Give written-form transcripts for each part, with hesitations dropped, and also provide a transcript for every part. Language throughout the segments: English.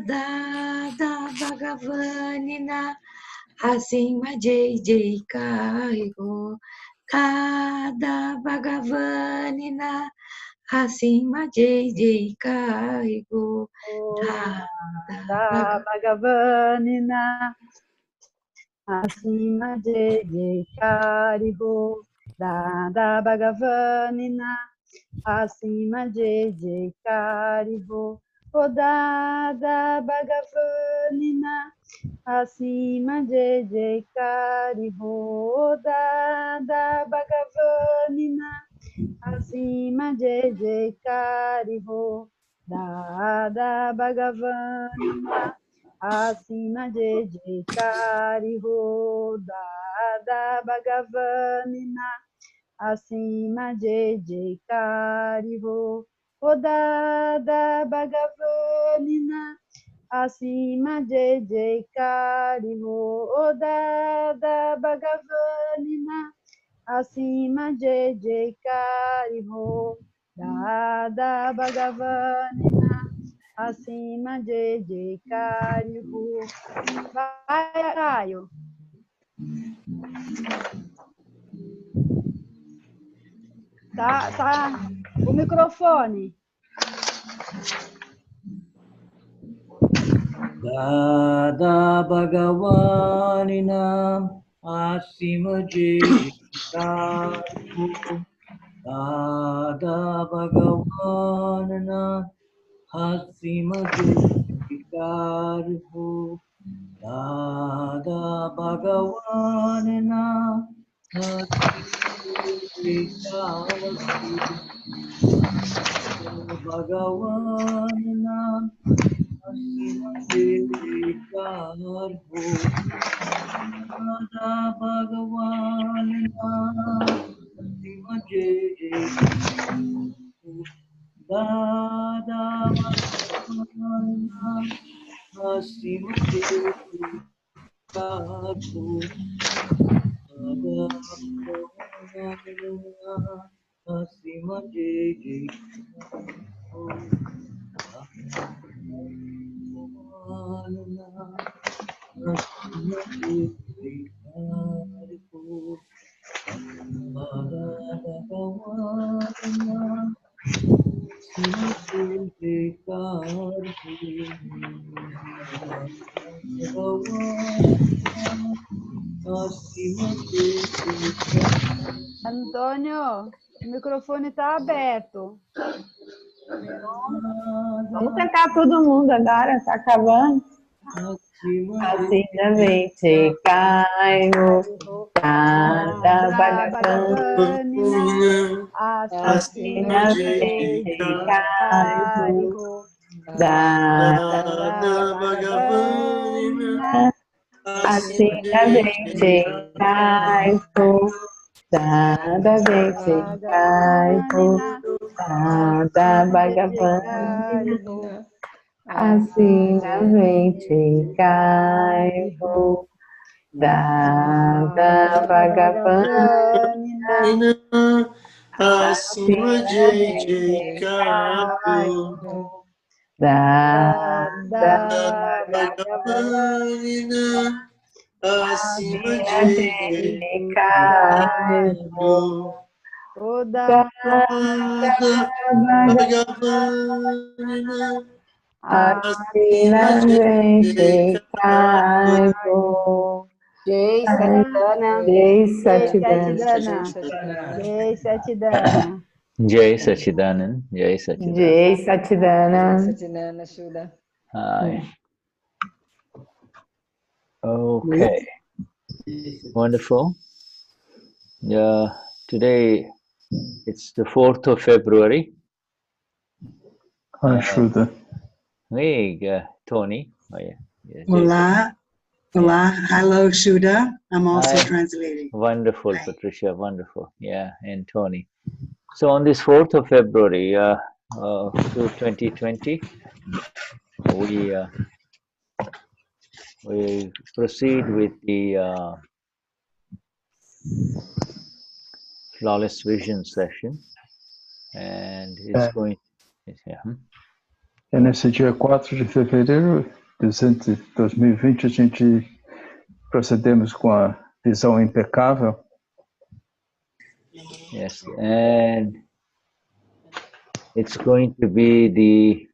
Dada Bhagavanina acima de cargo. Cada Bhagavanina acima de cargo. Dada Bhagavanina acima de cargo. Dada Bhagavanina acima de cargo. O Dada Bhagavanina acima de cargo. O Dada Bhagavanina acima de cargo. Dada Bhagavanina acima de cargo. Dada Bhagavanina acima de cargo. O Dada Bhagavanina acima de cargo. O Dada Bhagavanina acima de cargo. Dada Bhagavanina acima de cargo. Vai, Caio. Tá. O microfone. Dada Bhagavanina acima de cargo. Dada Bhagavanina acima de cargo. Dada Bhagavanina Bhagavanina acima de cargo. Dada Bhagavanina acima de cargo. Dada Bhagavanina acima de cargo. Dada Bhagavanina acima de cargo. Antônio, o microfone está aberto. Vamos cantar todo mundo agora, está acabando. Acidamente caiu, cada Bhagavanina, acidamente caiu, cada Bhagavanina, acidamente caiu, cada vente caiu, cada Bhagavanina, acidamente caiu, Dada Bhagavanina acima de cargo. Dada Bhagavanina acima de cargo. O Dada Bhagavanina acidamente caiu. Jai Satidana. Jai Satidana. Jai Satidana. Jai Sachidanand. Jai Sachidanand. Jai Satidana. Satidana, Shuddha. Hi. Okay. Wonderful. Today it's the 4th of February. Hi, Shuddha. Hey, Tony. Oh, yeah. Yes, Hola. Hola. Hello, Shuddha. I'm also Hi. translating. Wonderful, Hi. Patricia. Wonderful. Yeah, and Tony. So on this 4th of February, 2020, we proceed with the flawless vision session, and it's going. Yeah. E nesse dia 4 de fevereiro de 2020, a gente procedemos com a visão impecável. Yes, and it's going to be the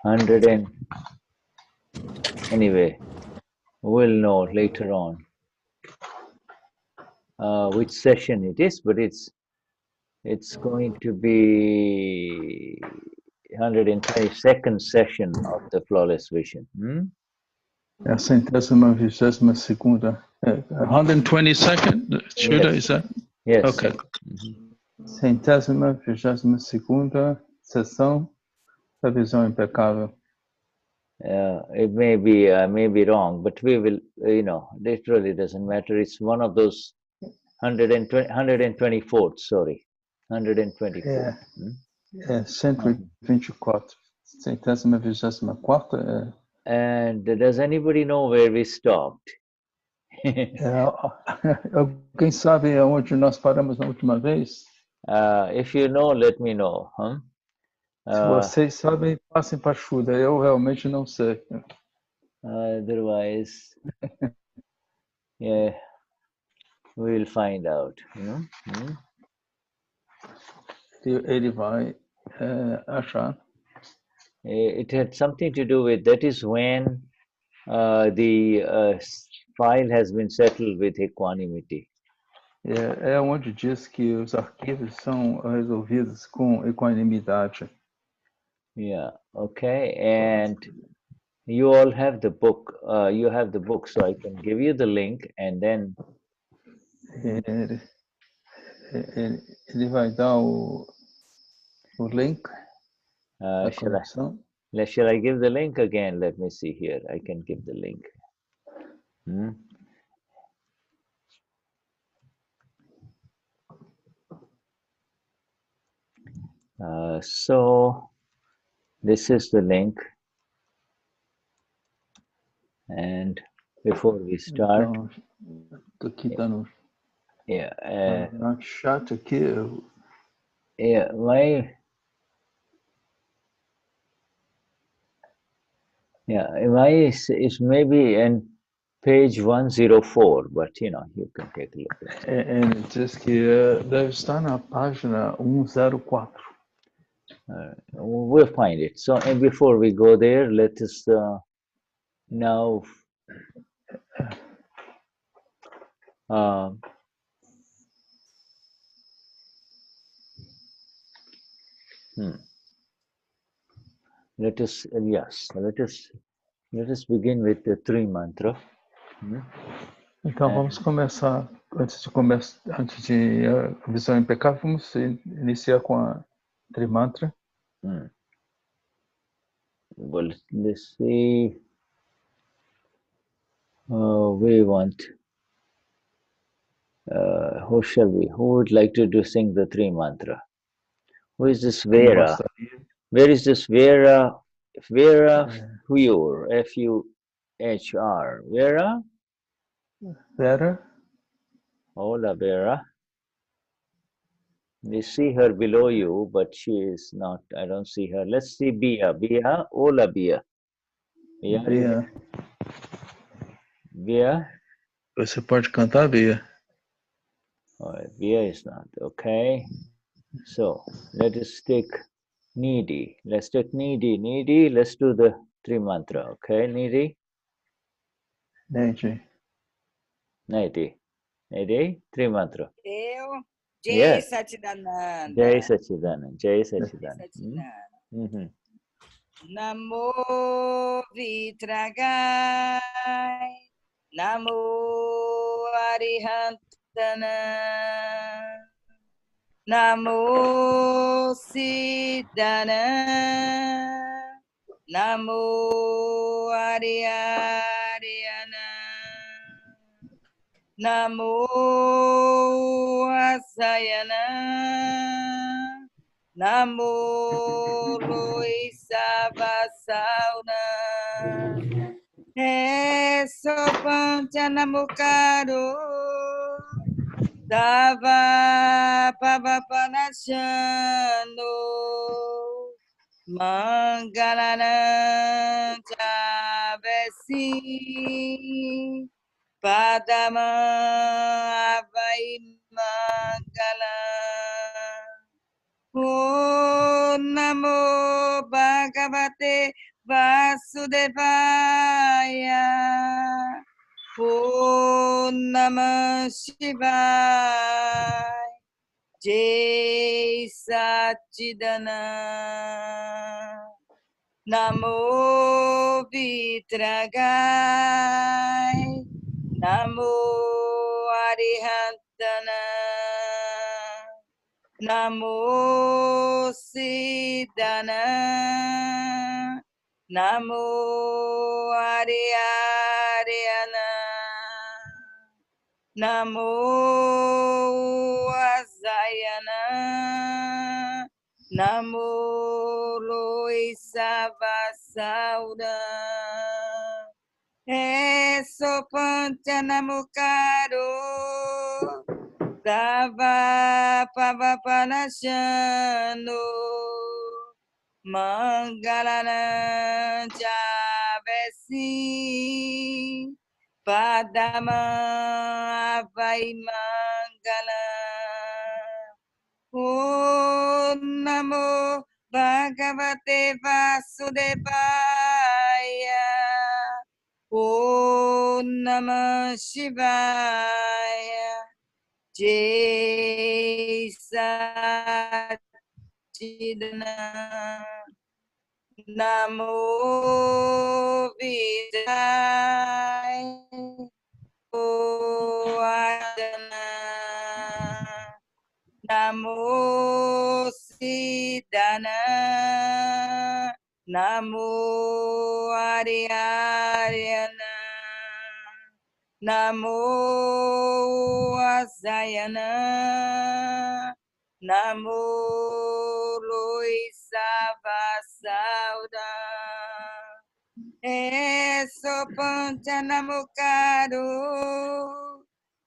100 and anyway, we'll know later on which session it is, but it's going to be 122nd session of the flawless vision. É a 122ª, 122nd, Shuddha, Yes. is that? Yes. Okay. 122ª sessão da visão impecável. It may be wrong, but we will, it really doesn't matter. It's one of those 124th, sorry, 124th. É 124, 124ª. And does anybody know where we stopped? Alguém sabe onde nós paramos na última vez? If you know, let me know. Se vocês sabem, passem para Shuddha. Eu realmente não sei. Otherwise, yeah, we'll find out. Ele vai achar. It had something to do with, that is when the file has been settled with equanimity. É onde diz que os arquivos são resolvidos com equanimidade. Yeah, okay, and you all have the book. You have the book, so I can give you the link, and then ele vai dar o link. Shall I give the link again? Let me see here. I can give the link. So this is the link, and before we start, aqui está no chat aqui. Yeah, is maybe in page 104, but you can take a look at it. Ele diz que deve estar na página 104. We'll find it. So, and before we go there, let us now let us begin with the three mantra. Então vamos começar, antes de a visão impecável, vamos iniciar com a trimantra. Well, let's see. We want. Who would like to sing the three mantra? Who is this Vera? Where is this Vera? Vera Fuhr, Fuhr. Vera? Vera? Hola, Vera. You see her below you, but she is not. I don't see her. Let's see Bia. Bia. Hola, Bia. Bia. Bia. Você pode cantar, Bia? Bia is not. Okay. So let us take needy. Let's take needy. Needy. Let's do the three mantra. Okay, needy. Needy. Needy. Needy. Three mantra. Eu. Jai Yes. Satchidananda. Jai Satchidananda. Jai Satchidananda. Namo Vitragai. Namo Arihantana. Namo Siddhana. Namo Ariariana. Namo Asayana. Namo Loisabasauna. Sopancha Namokaro. Dava Pavapanashano. Mangalana Javasi Padama Avai Mangala. Om Namo Bhagavate Vasudevaya. Om Namah Shivaya. Jai Satchidananda. Namo Vitragai. Namo Arihantana. Namo Siddhana. Namo Ariyaryana. Namo Asayana. Namo Loisavasauda. Eso Pantanamukaro. Dava Pavapanashano. Mangalana Javesi Padama Avai Mangala. Om Namo Bhagavate Vasudevaya. Om Namah Shivaya. Jai Satchidananda. Namo Vidaya. Adana. Namo Siddhana. Namo Ariyaryana. Namo Asayana. Namo Loisavasauda. Eso Pantanamukaro.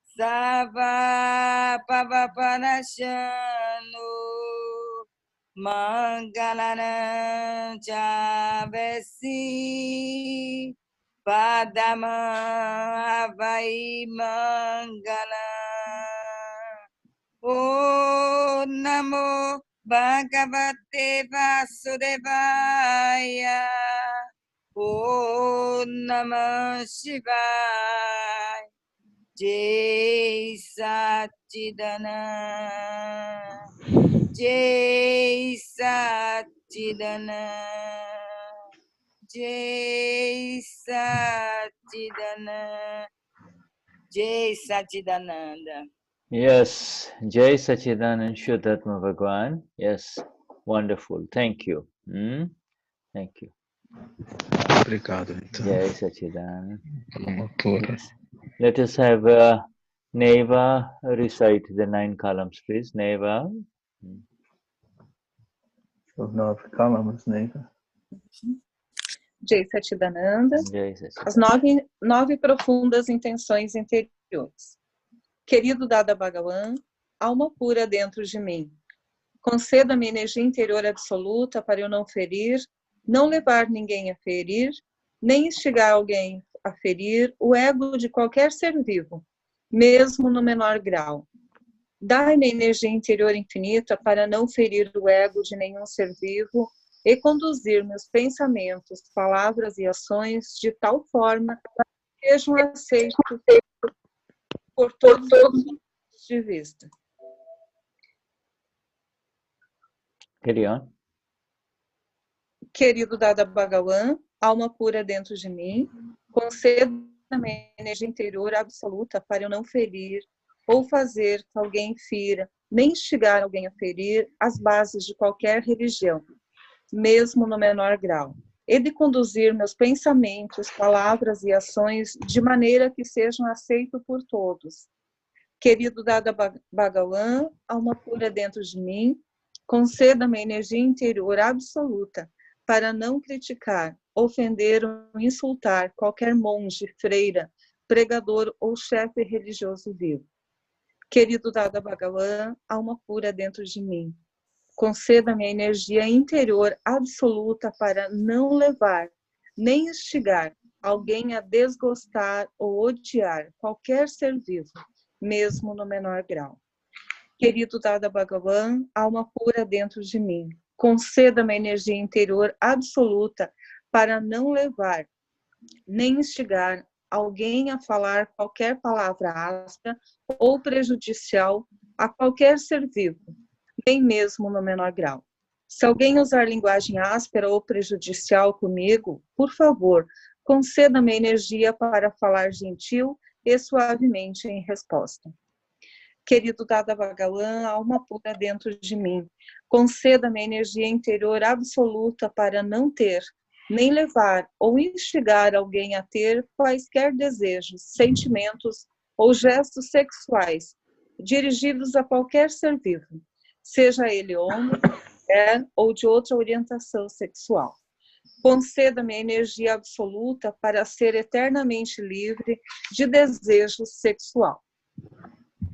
Sava Pavapanashano. Mangalana Javesi Padama Avai Mangala. Om Namo Bhagavate Vasudevaya. Om Namah Shivaya. Jai Satchidananda. Jai Satchidananda. Jai Satchidananda. Jai Satchidananda. Yes, Jai Sachidanand Shuddhatma Bhagwan. Yes, wonderful. Thank you. Thank you. Obrigado, então. Jai Sachidanand. Uma pura. Yes. Let us have Neva recite the 9 columns, please. Neva. Os 9 columns, Neva. Jai Satchidananda. Jai Sachidanand. As nove profundas intenções interiores. Querido Dada Bhagavan, alma pura dentro de mim, conceda-me energia interior absoluta para eu não ferir, não levar ninguém a ferir, nem instigar alguém a ferir o ego de qualquer ser vivo, mesmo no menor grau. Dai-me energia interior infinita para não ferir o ego de nenhum ser vivo e conduzir meus pensamentos, palavras e ações de tal forma que sejam aceitos por todos os pontos de vista. Carry on. Querido Dada Bhagavan, alma pura dentro de mim, conceda-me energia interior absoluta para eu não ferir ou fazer que alguém fira, nem instigar alguém a ferir as bases de qualquer religião, mesmo no menor grau, e de conduzir meus pensamentos, palavras e ações de maneira que sejam aceitos por todos. Querido Dada Bhagavan, alma pura dentro de mim, conceda-me energia interior absoluta para não criticar, ofender ou insultar qualquer monge, freira, pregador ou chefe religioso vivo. Querido Dada Bhagavan, alma pura dentro de mim, conceda-me a energia interior absoluta para não levar, nem instigar alguém a desgostar ou odiar qualquer ser vivo, mesmo no menor grau. Querido Dada Bhagavan, alma pura dentro de mim, conceda-me a energia interior absoluta para não levar, nem instigar alguém a falar qualquer palavra áspera ou prejudicial a qualquer ser vivo, nem mesmo no menor grau. Se alguém usar linguagem áspera ou prejudicial comigo, por favor, conceda-me energia para falar gentil e suavemente em resposta. Querido Dada Bhagavan, alma pura dentro de mim, conceda-me energia interior absoluta para não ter, nem levar ou instigar alguém a ter quaisquer desejos, sentimentos ou gestos sexuais dirigidos a qualquer ser vivo, seja ele homem, mulher ou de outra orientação sexual. Conceda-me a energia absoluta para ser eternamente livre de desejo sexual.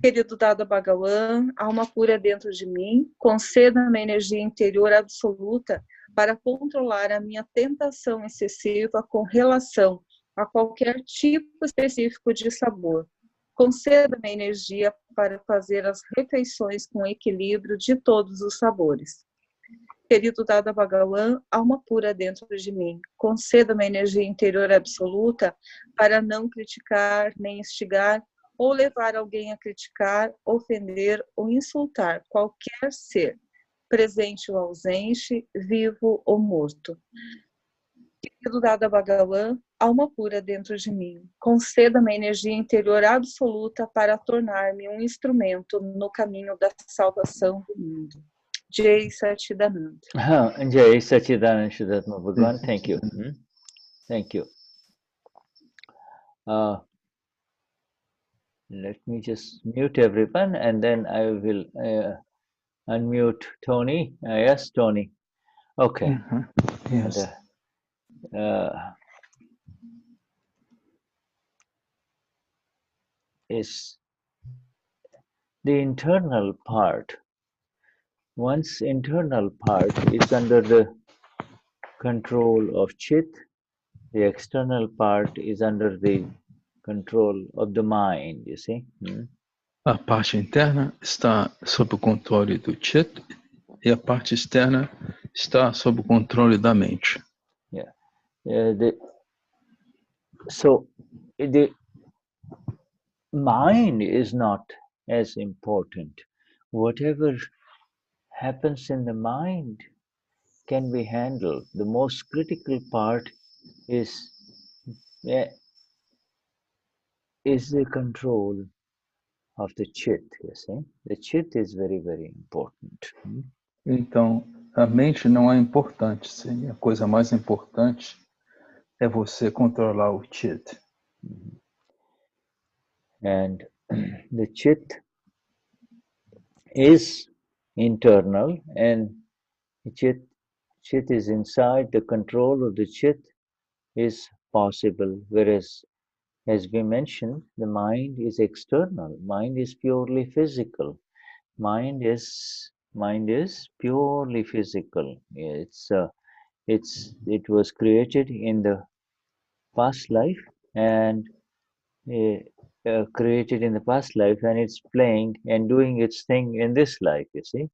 Querido Dada Bhagavan, alma pura dentro de mim, conceda-me a energia interior absoluta para controlar a minha tentação excessiva com relação a qualquer tipo específico de sabor. Conceda-me a energia para fazer as refeições com equilíbrio de todos os sabores. Querido Dada Bhagavan, alma pura dentro de mim, conceda-me a energia interior absoluta para não criticar, nem instigar, ou levar alguém a criticar, ofender ou insultar qualquer ser, presente ou ausente, vivo ou morto. Querido Dada Bhagavan, alma pura dentro de mim, conceda-me a energia interior absoluta para tornar-me um instrumento no caminho da salvação do mundo. Jai Satchidananda. Jai Satchidananda Shuddhatma Bhagavan, thank you. Thank you. Let me just mute everyone and then I will unmute Tony. Yes, Tony. Okay. Yes. Is the internal part. One's internal part is under the control of Chit. The external part is under the control of the mind, you see. A parte interna está sob o controle do Chit e a parte externa está sob o controle da mente. Yeah. So the mind is not as important. Whatever happens in the mind can be handled. The most critical part is the control of the Chit, you see. The Chit is very, very important. Então, a mente não é importante, sim. A coisa mais importante é você controlar o Chit. And the Chit is internal, and the Chit is inside. The control of the Chit is possible, whereas, as we mentioned, the mind is external. Mind is purely physical. Mind is purely physical. It was created in the past life and created in the past life, and it's playing and doing its thing in this life, you see.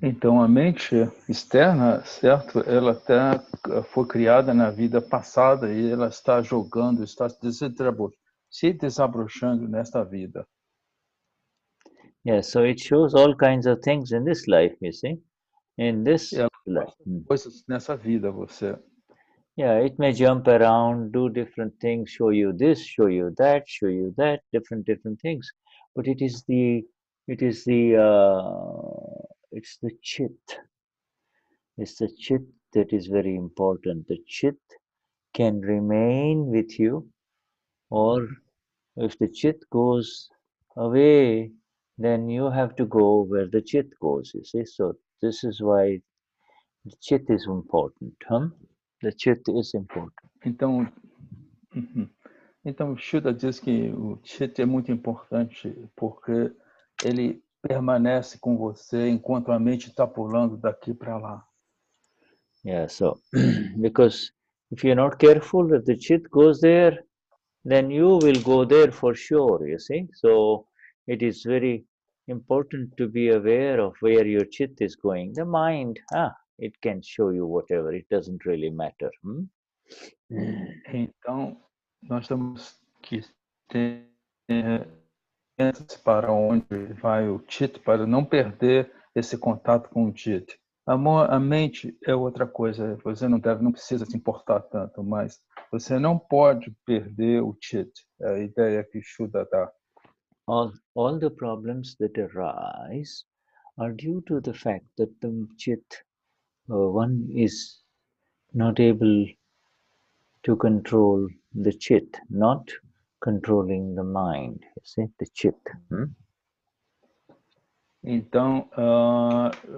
Então a mente externa, certo? Ela até foi criada na vida passada e ela está jogando, está se desabrochando nesta vida. Yeah, so it shows all kinds of things in this life, you see. In this life. Coisas nessa vida, você. Yeah, it may jump around, do different things, show you this, show you that, different things. But it's the Chit. It's the Chit that is very important. The Chit can remain with you, or if the Chit goes away, then you have to go where the Chit goes, you see. So this is why the Chit is important. The Chit is important. Então Shuddha diz que o Chit é muito importante porque ele permanece com você enquanto a mente está pulando daqui para lá. Yeah, so because if you're not careful, if the chit goes there, then you will go there for sure, you see. So it is very important to be aware of where your chit is going. The mind, it can show you whatever, it doesn't really matter. Então, nós temos que ter para onde vai o chit, para não perder esse contato com o chit. A mente é outra coisa, você não precisa se importar tanto, mas você não pode perder o chit, é a ideia que Shuddha dá. All the problems that arise are due to the fact that the chit, one is not able to control the chit, not controlling the mind, you see, the chit. Então,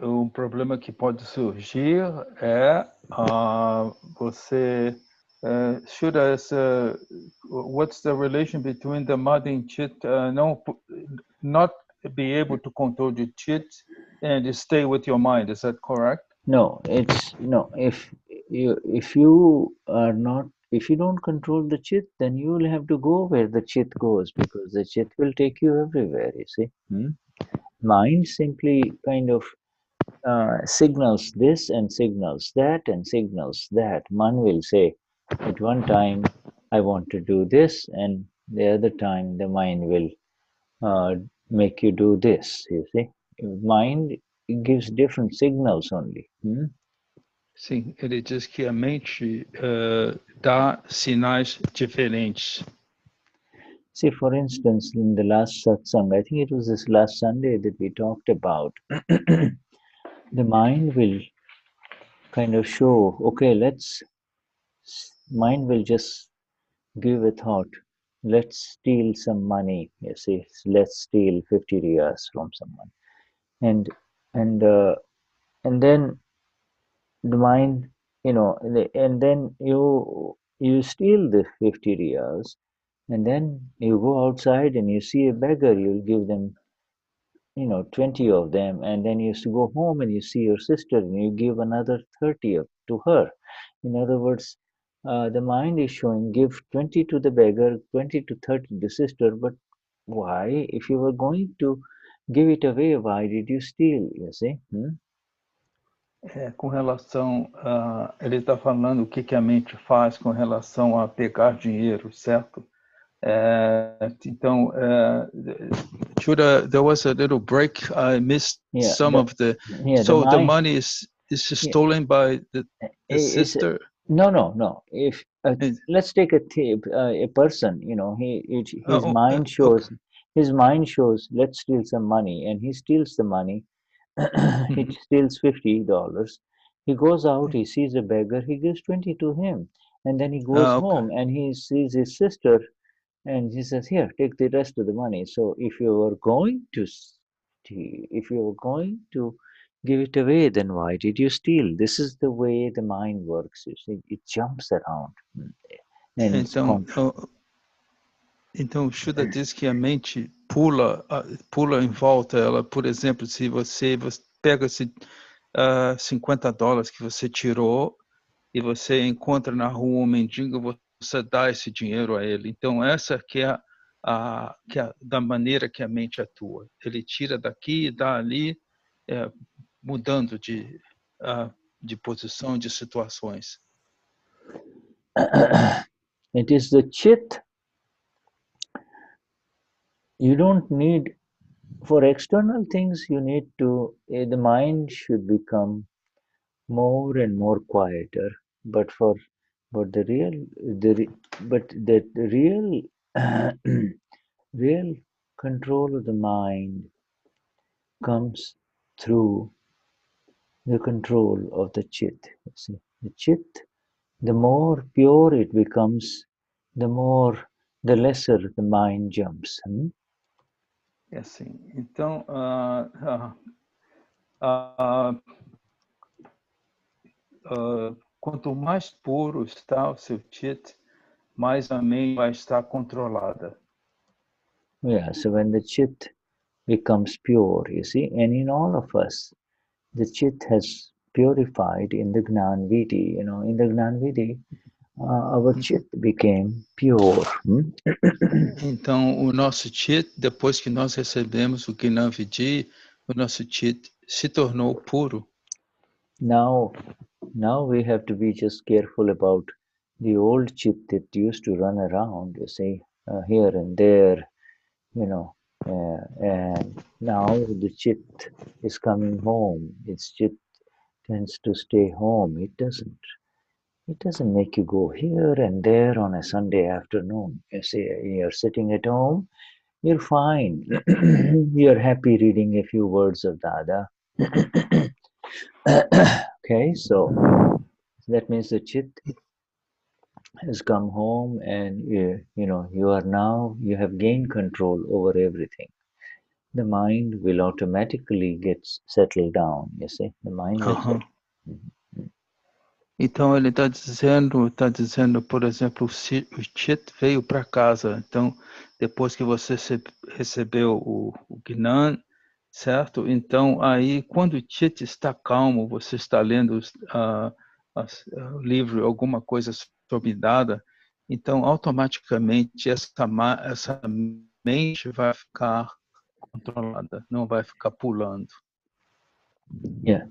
o problema que pode surgir é você... Shuddha, what's the relation between the mind and chit? Not be able to control the chit and stay with your mind. Is that correct? No, it's no. If you don't control the chit, then you will have to go where the chit goes, because the chit will take you everywhere. You see, mind simply kind of signals this and signals that and signals that. Man will say, at one time I want to do this, and the other time the mind will make you do this. You see, mind gives different signals only. Sim, ele diz que a mente dá sinais diferentes. See, for instance, in the last satsang, I think it was this last Sunday that we talked about, the mind will kind of show, okay, mind will just give a thought, let's steal some money, you see, let's steal 50 riyas from someone. And then the mind, and then you steal the 50 riyas, and then you go outside and you see a beggar, you'll give them, 20 of them, and then you go home and you see your sister and you give another 30 to her. In other words, the mind is showing, give 20 to the beggar, 20 to 30 to the sister, but why? If you were going to give it away, why did you steal, you see? Com relação ele está falando o que a mente faz com relação a pegar dinheiro, certo? Então, Shuddha, there was a little break. I missed some of the. So the money is stolen by the sister. No. If let's take a person, his mind shows. Okay. His mind shows, let's steal some money, and he steals the money. He steals $50. He goes out, he sees a beggar, he gives 20 to him, and then he goes home and he sees his sister, and he says, here, take the rest of the money. So if you were going to give it away, then why did you steal? This is the way the mind works. You see, it jumps around. And então, Shuddha diz que a mente pula em volta. Ela, por exemplo, se você pega esse $50 que você tirou e você encontra na rua um mendigo, você dá esse dinheiro a ele. Então, essa que é da maneira que a mente atua. Ele tira daqui e dá ali, mudando de posição, de situações. It is the chit. You don't need, for external things, you need to, the mind should become more and more quieter. But the real control of the mind comes through the control of the chit. You see, the chit, the more pure it becomes, the lesser the mind jumps. É assim. Então, quanto mais puro está o seu chit, mais a mente vai estar controlada. Yeah, so when the chit becomes pure, you see. And in all of us, the chit has purified in the Gnan Vidi. You know, in the Gnan Vidi, our chit became pure. Então, o nosso chit, depois que nós recebemos o Gnani Vidi, o nosso chit se tornou puro. Now we have to be just careful about the old chit that used to run around, you see, here and there, you know, and now the chit is coming home. Its chit tends to stay home. It doesn't make you go here and there on a Sunday afternoon. You see, you're sitting at home, you're fine. You're happy reading a few words of Dada. Okay, so that means the chit has come home, and you have gained control over everything. The mind will automatically get settled down, you see. The mind will settle. Então ele está dizendo, por exemplo, o chit veio para casa. Então, depois que você recebeu o Gnan, certo? Então, aí, quando o chit está calmo, você está lendo o livro, alguma coisa sobre Dada, então, automaticamente, essa mente vai ficar controlada, não vai ficar pulando. Yeah.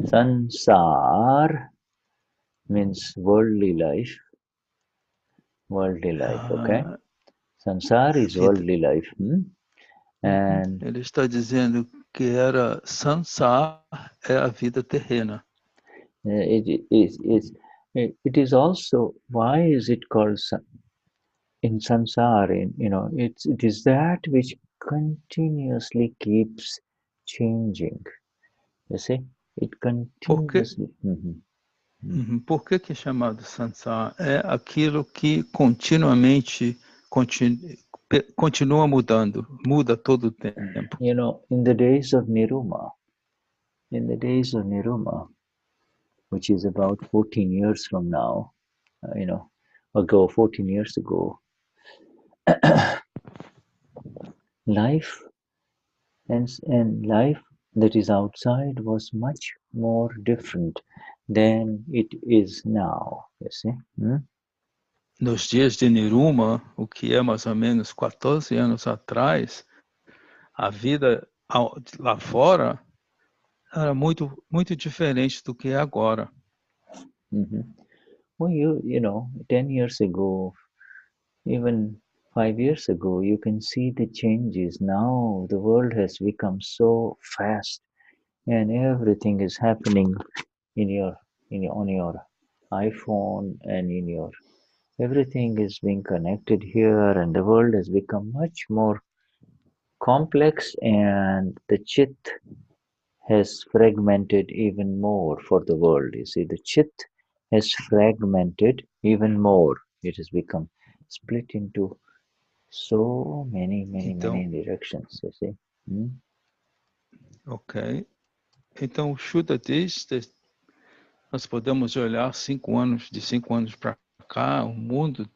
Sansar means worldly life. Worldly life, okay? Sansar is worldly life. And ele está dizendo que era sansar é a vida terrena. It is also, why is it called in samsara? It is that which continuously keeps changing. You see, it continuously. Por que é chamado sansar? É aquilo que continuamente continua mudando, muda todo o tempo. You know, in the days of Niruma, which is about 14 years from now, 14 years ago, life and life that is outside was much more different than it is now, you see. Nos dias de Niruma, o que é mais ou menos 14 anos atrás, a vida lá fora era muito diferente do que é agora. Well, you know, 10 years ago, even 5 years ago, you can see the changes. Now the world has become so fast, and everything is happening on your iPhone, and everything is being connected here, and the world has become much more complex, and the chit has fragmented even more for the world. You see, the chit has fragmented even more. It has become split into so many directions, you see. Ok. Então, o Shuddha diz, nós podemos olhar 5 anos para cá, o mundo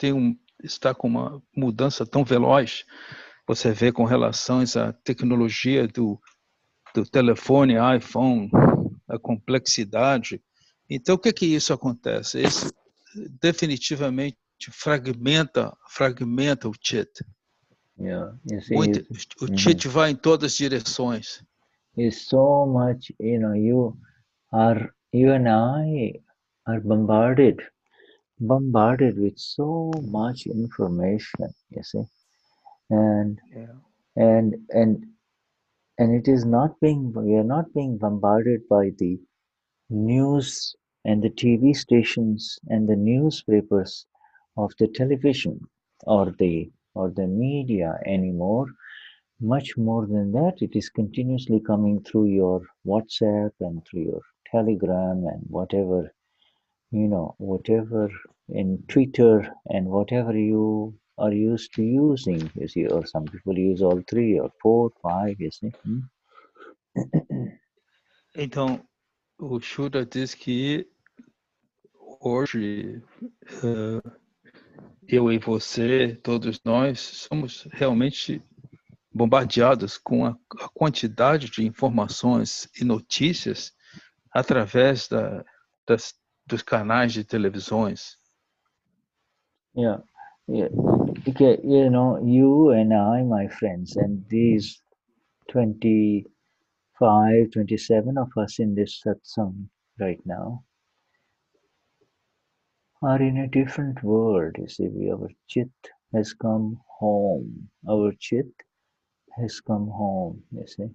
está com uma mudança tão veloz. Você vê com relação à tecnologia do telefone, iPhone, a complexidade. Então, o que isso acontece? Isso definitivamente fragmenta o chit. Yeah, you see, O chit vai em todas as direções. Is so much, you and I are bombarded with so much information, you see, and it is we are not being bombarded by the news and the TV stations and the newspapers of the television or the media anymore. Much more than that, it is continuously coming through your WhatsApp and through your Telegram and whatever in Twitter and whatever you are used to using, you see, or some people use all 3 or 4, 5, you see. Então, o Shuddha diz que hoje eu e você, todos nós, somos realmente bombardeados com a quantidade de informações e notícias através dos canais de televisões. Yeah, yeah. Okay, you know, you and I, my friends, and these 25, 27 of us in this satsang right now are in a different world. You see, our chit has come home. Our chit has come home, you see.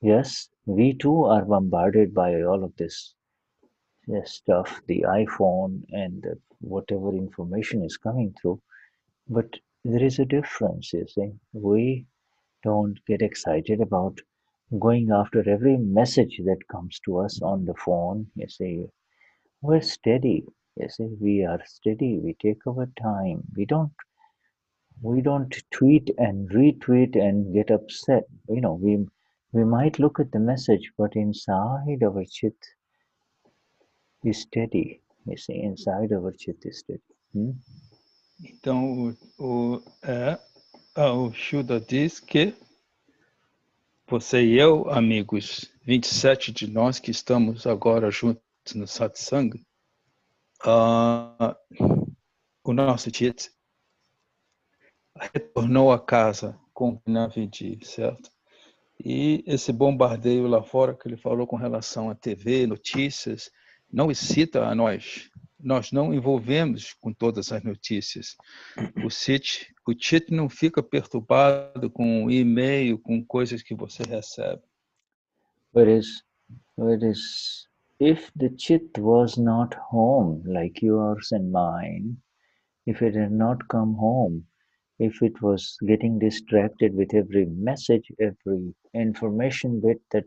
Yes, we too are bombarded by all of this stuff, the iPhone and whatever information is coming through. But there is a difference, you see. We don't get excited about going after every message that comes to us on the phone. You see, we're steady. You see, we are steady. We take our time. We don't tweet and retweet and get upset. You know, we might look at the message, but inside our chit is steady. You see, inside our chit is steady. Então, o Shuddha diz que você e eu, amigos, 27 de nós que estamos agora juntos no satsang, o nosso chit retornou a casa, como Gnan disse, certo? E esse bombardeio lá fora que ele falou com relação à TV, notícias, não excita a nós. Nós não envolvemos com todas as notícias. O chit não fica perturbado com e-mail, com coisas que você recebe. Whereas, if the chit was not home like yours and mine, if it had not come home, if it was getting distracted with every message, every information bit that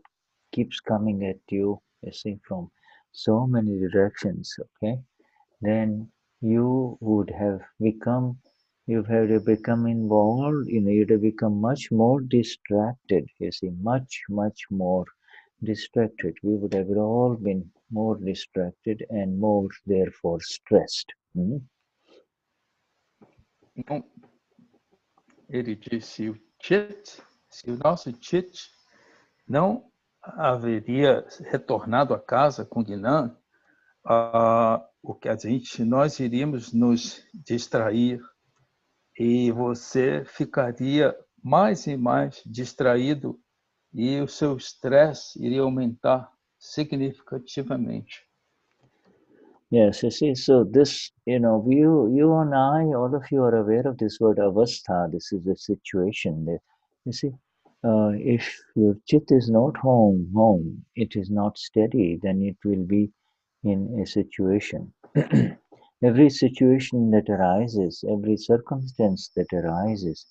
keeps coming at you, you see, from so many directions, okay, then you would have become, you'd have become involved, you know, you'd have become much more distracted, you see, much more distracted. We would have all been more distracted and more, therefore, stressed. Então, ele disse, se o nosso chit não haveria retornado a casa com Gnan, nós iríamos nos distrair e você ficaria mais e mais distraído e o seu estresse iria aumentar significativamente. Yes, you see, so this, you know, you and I, all of you are aware of this word avastha. This is a situation that, you see, if your chit is not home, it is not steady, then it will be in a situation. Every situation that arises, every circumstance that arises,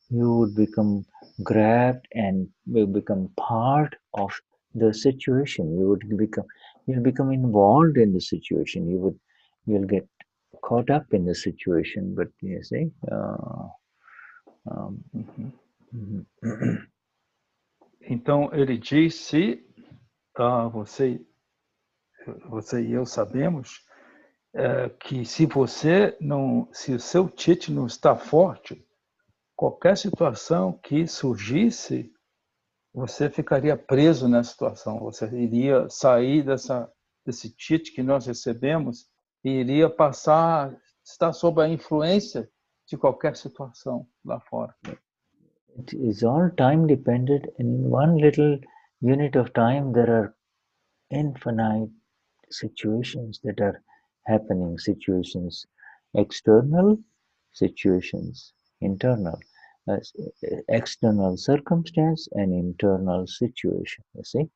you would become grabbed and will become part of the situation. You'll become involved in the situation. You'll get caught up in the situation. But you see, Então ele disse, você e eu sabemos que se o seu chit não está forte, qualquer situação que surgisse, você ficaria preso nessa situação. Você iria sair desse chit que nós recebemos e iria estar sob a influência de qualquer situação lá fora. It is all time dependent. In one little unit of time, there are infinite situations that are happening, situations, external situations, internal, external circumstance and internal situation, you see?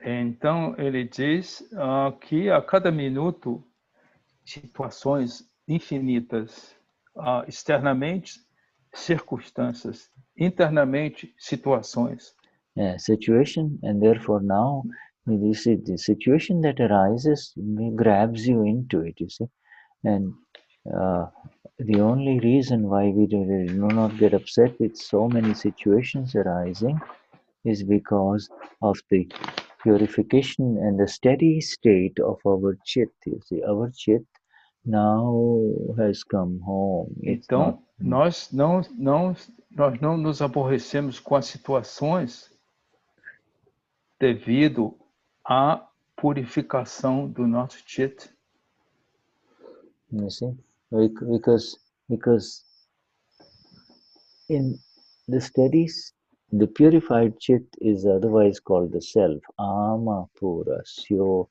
Então, ele diz que a cada minuto, situações infinitas, externamente, circunstâncias, internamente, situações. Situation, and therefore now, you see, the situation that arises grabs you into it, you see? And the only reason why we do not get upset with so many situations arising is because of the purification and the steady state of our chit. You see, our chit now has come home. It's not. Então, nós não nos aborrecemos com as situações devido à purificação do nosso chit. You see, because in the studies, the purified chit is otherwise called the self, ama pura, syo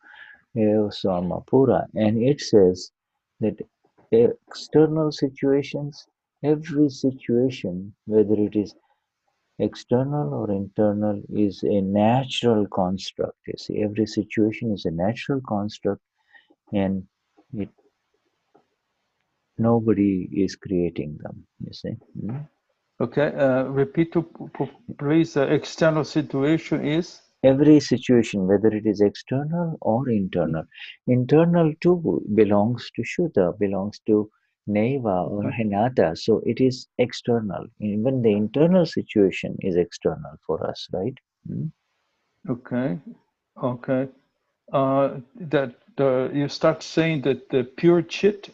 eo sama pura, and it says that external situations, every situation, whether it is external or internal, is a natural construct. You see, every situation is a natural construct, and nobody is creating them. You see. Okay, repeat, please. External situation is? Every situation, whether it is external or internal. Internal too belongs to Shuddha, belongs to Neva or Hinata. So it is external. Even the internal situation is external for us, right? Okay. You start saying that the pure chit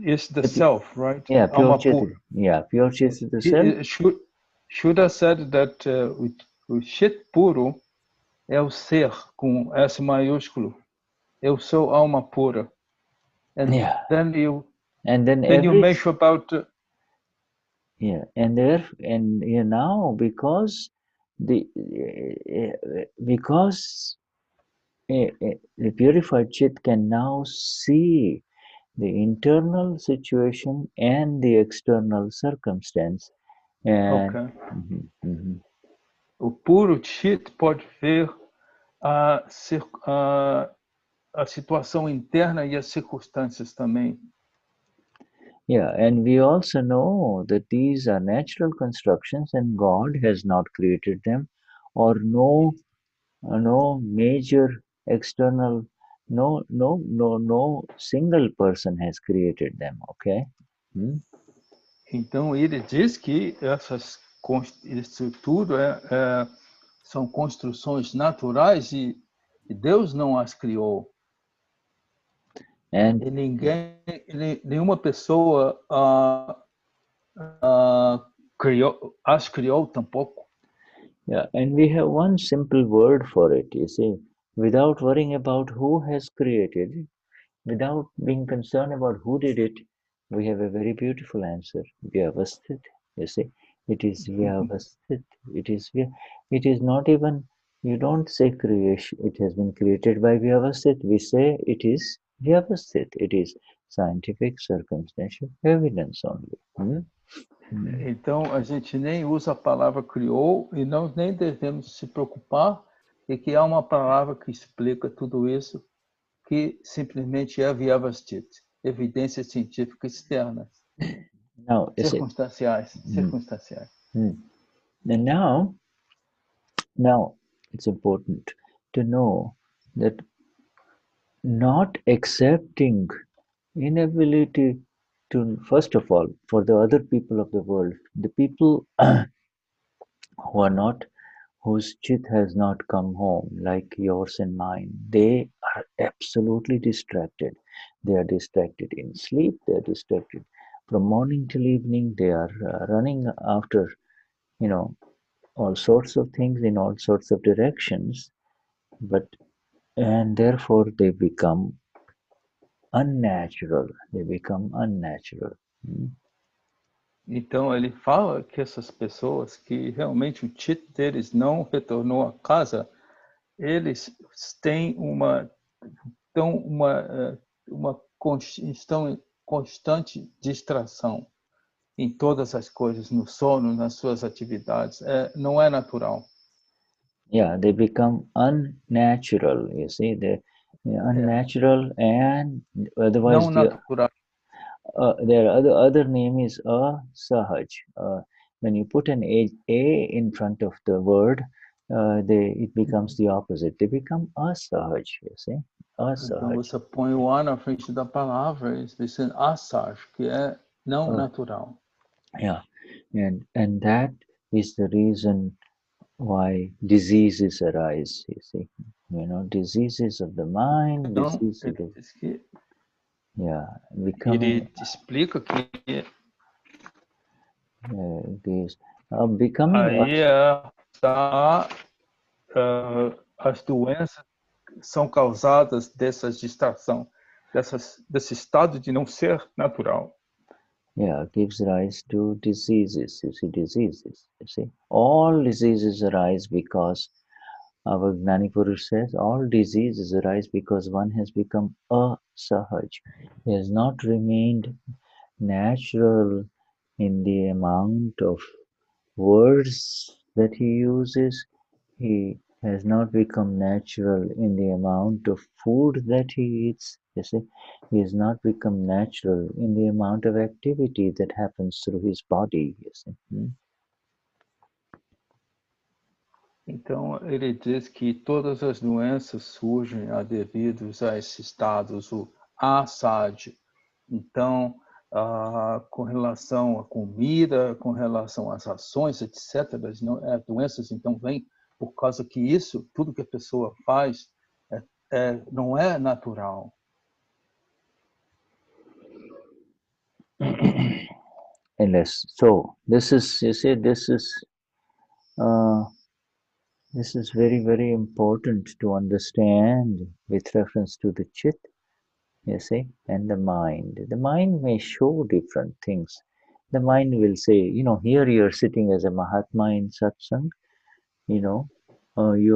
is the self, right? Yeah, pure chit. Yeah, pure chit is the self. Shuddha said that o chit puro é o ser com S maiúsculo. Eu sou alma pura. And then you mention about now because the purified chit can now see the internal situation and the external circumstance. And, O puro chit pode ver a situação interna e as circunstâncias também. Yeah, and we also know that these are natural constructions and God has not created them, or no major external, no single person has created them, okay? Então ele diz que isso tudo são construções naturais e Deus não as criou. E nenhuma pessoa as criou tampouco. Yeah, and we have one simple word for it, you see, without worrying about who has created it, without being concerned about who did it, we have a very beautiful answer. Vyavasthit, you see, it is Vyavasthit. It is not even, you don't say creation, it has been created by Vyavasthit. We say it is Vyavasthit. It is scientific circumstantial evidence only. Então, a gente nem usa a palavra criou e nós nem devemos se preocupar de que há uma palavra que explica tudo isso, que simplesmente é Vyavasthit, evidências científicas externas, circunstanciais. And now it's important to know that not accepting inability to, first of all, for the other people of the world, the people who are not, whose chit has not come home, like yours and mine, they are absolutely distracted. They are distracted in sleep, they are distracted from morning till evening, they are running after, all sorts of things in all sorts of directions, and therefore they become unnatural. Então ele fala que essas pessoas que realmente o chit deles não retornou à casa, eles têm estão em constante distração em todas as coisas, no sono, nas suas atividades. Não é natural. Yeah, they become unnatural. You see, they're unnatural and otherwise não natural. Their other name is asahaj. When you put an a in front of the word, it becomes the opposite. They become asahaj. You see, asahaj. Então você põe o a na frente da palavra, eles dizem asaj, que é não natural. Yeah, and that is the reason why diseases arise. You see, diseases of the mind, Então, diseases of diz que Yeah, Ele becoming explica que becoming aí as doenças são causadas dessa distração, desse estado de não ser natural. Yeah, gives rise to diseases. You see, diseases. You see, all diseases arise because our Gnani Purush says all diseases arise because one has become asahaj. He has not remained natural in the amount of words that he uses. He has not become natural in the amount of food that he eats. You see, he has not become natural in the amount of activity that happens through his body. You see. Então, ele diz que todas as doenças surgem devido a esses estados, o asad. Então, com relação à comida, com relação às ações, etc., as doenças, então, vêm por causa que isso, tudo que a pessoa faz, não é natural. Unless, so this is, you see, this is very, very important to understand with reference to the chit, you see, and the mind. The mind may show different things. The mind will say, here you're sitting as a Mahatma in satsang, you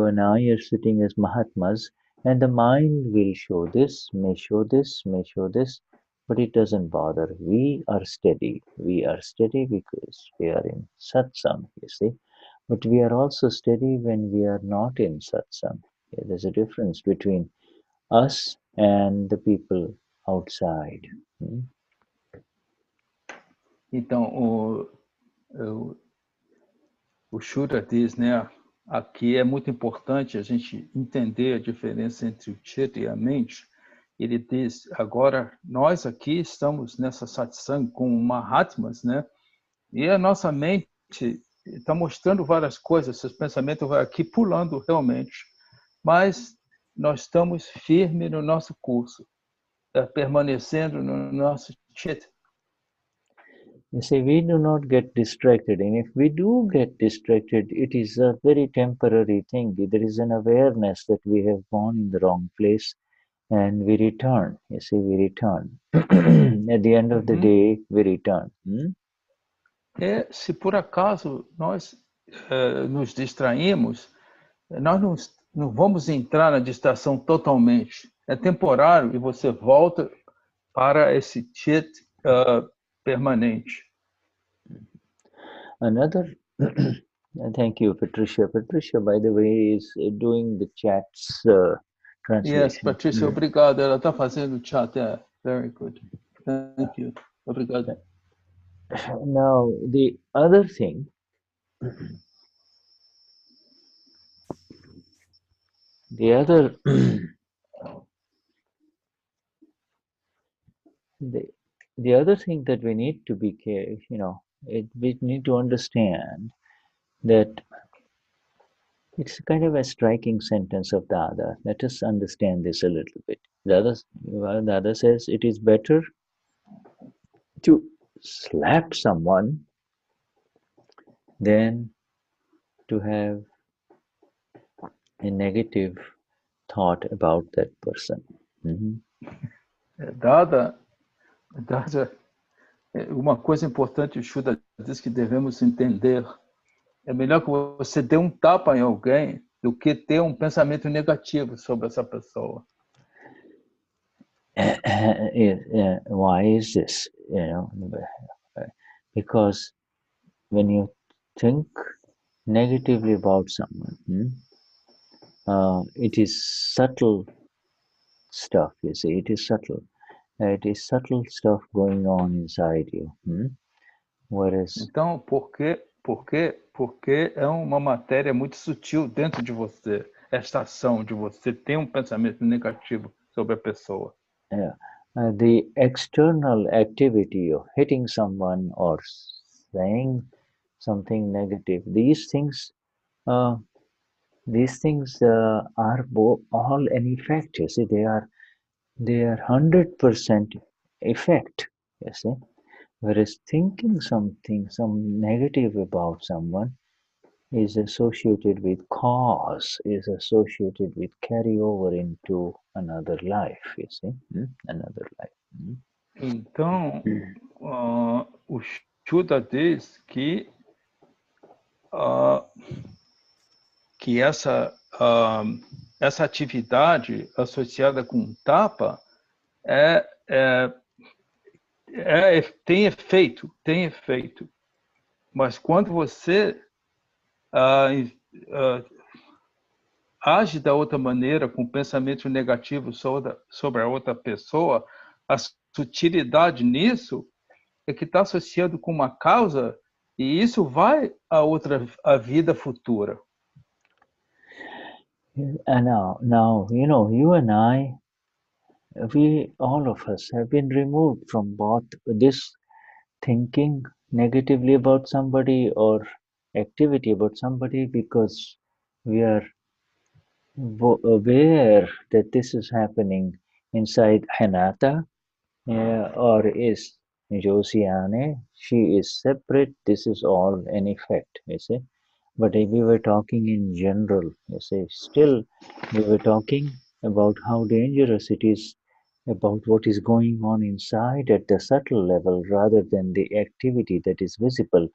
and I are sitting as Mahatmas, and the mind will show this, may show this, may show this, but it doesn't bother. We are steady. We are steady because we are in satsang, you see. But we are also steady when we are not in satsang. There's a difference between us and the people outside. Então, o Shuddha diz, né, aqui é muito importante a gente entender a diferença entre o chitta e a mente. Ele diz, agora nós aqui estamos nessa satsang com Mahatmas, né? E a nossa mente está mostrando várias coisas, seus pensamentos vão aqui pulando realmente, mas nós estamos firmes no nosso curso, permanecendo no nosso chitta. You see, we do not get distracted, and if we do get distracted, it is a very temporary thing. There is an awareness that we have gone in the wrong place, and we return. You see, we return. At the end of the day, we return. Se por acaso nós nos distraímos, nós não vamos entrar na distração totalmente. É temporário e você volta para esse chit permanente. Another, thank you, Patricia. Patricia, by the way, is doing the chat's translation. Yes, Patricia, obrigado. Ela está fazendo o chat. Very good. Thank you. Obrigado. Now, the other thing, the other thing that we need to be careful, we need to understand that it's kind of a striking sentence of Dada. Let us understand this a little bit. Dada says it is better to slap someone than to have a negative thought about that person. Dada, uma coisa importante, o Shuddha diz que devemos entender. É melhor que você dê um tapa em alguém do que ter um pensamento negativo sobre essa pessoa. Why is this? Because when you think negatively about someone, it is subtle stuff, you see, it is subtle. It is subtle stuff going on inside you. Whereas... Então, porque é uma matéria muito sutil dentro de você, esta ação de você ter um pensamento negativo sobre a pessoa. The external activity of hitting someone or saying something negative, these things are all an effect. You see, they are they are 100% effect, you see. Whereas thinking something, some negative about someone is associated with cause, is associated with carry over into another life, you see, another life. Então, o Shuddha diz que essa atividade associada com tapa tem efeito, mas quando você age da outra maneira, com pensamento negativo sobre a outra pessoa, a sutilidade nisso é que está associado com uma causa e isso vai à vida futura. And now, you know, you and I, all of us have been removed from both this thinking negatively about somebody or activity about somebody because we are aware that this is happening inside Hanata or is Josiane. She is separate. This is all an effect, you see. But if we were talking in general, you see, still we were talking about how dangerous it is about what is going on inside at the subtle level rather than the activity that is visible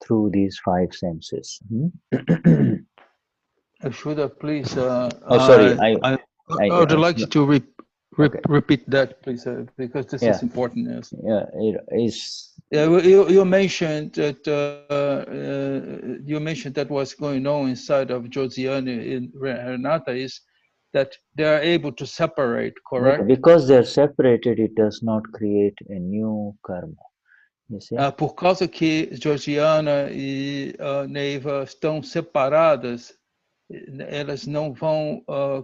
through these five senses. Shuddha, please. Sorry, I would like you to repeat that, please, because this is important. Yes. Yeah, it is. You mentioned that what's going on inside of Josiane and Renata is that they are able to separate, correct? Because they are separated, it does not create a new karma. You see? Por causa que Georgiana e Neiva estão separadas, elas não vão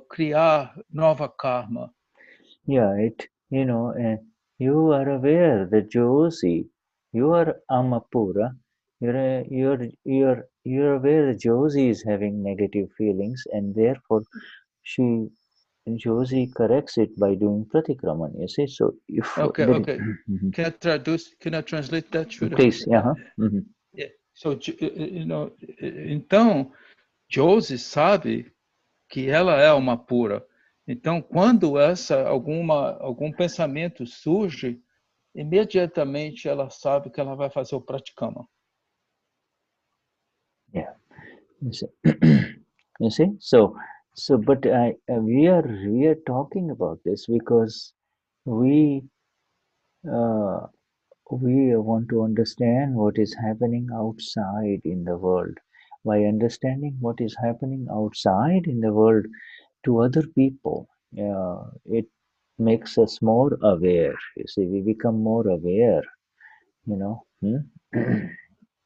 criar nova karma. Yeah, you are aware that Josie, you are Amapura, you're aware that Josie is having negative feelings, and therefore Josie corrects it by doing pratikraman. You see, so if okay. Can I translate that? Please, yeah. So então Josie sabe que ela é uma pura. Então, quando algum pensamento surge, imediatamente ela sabe que ela vai fazer o praticama. Yeah, you see. So, but we are talking about this because we want to understand what is happening outside in the world. By understanding what is happening outside in the world to other people, it makes us more aware. You see, we become more aware, you know.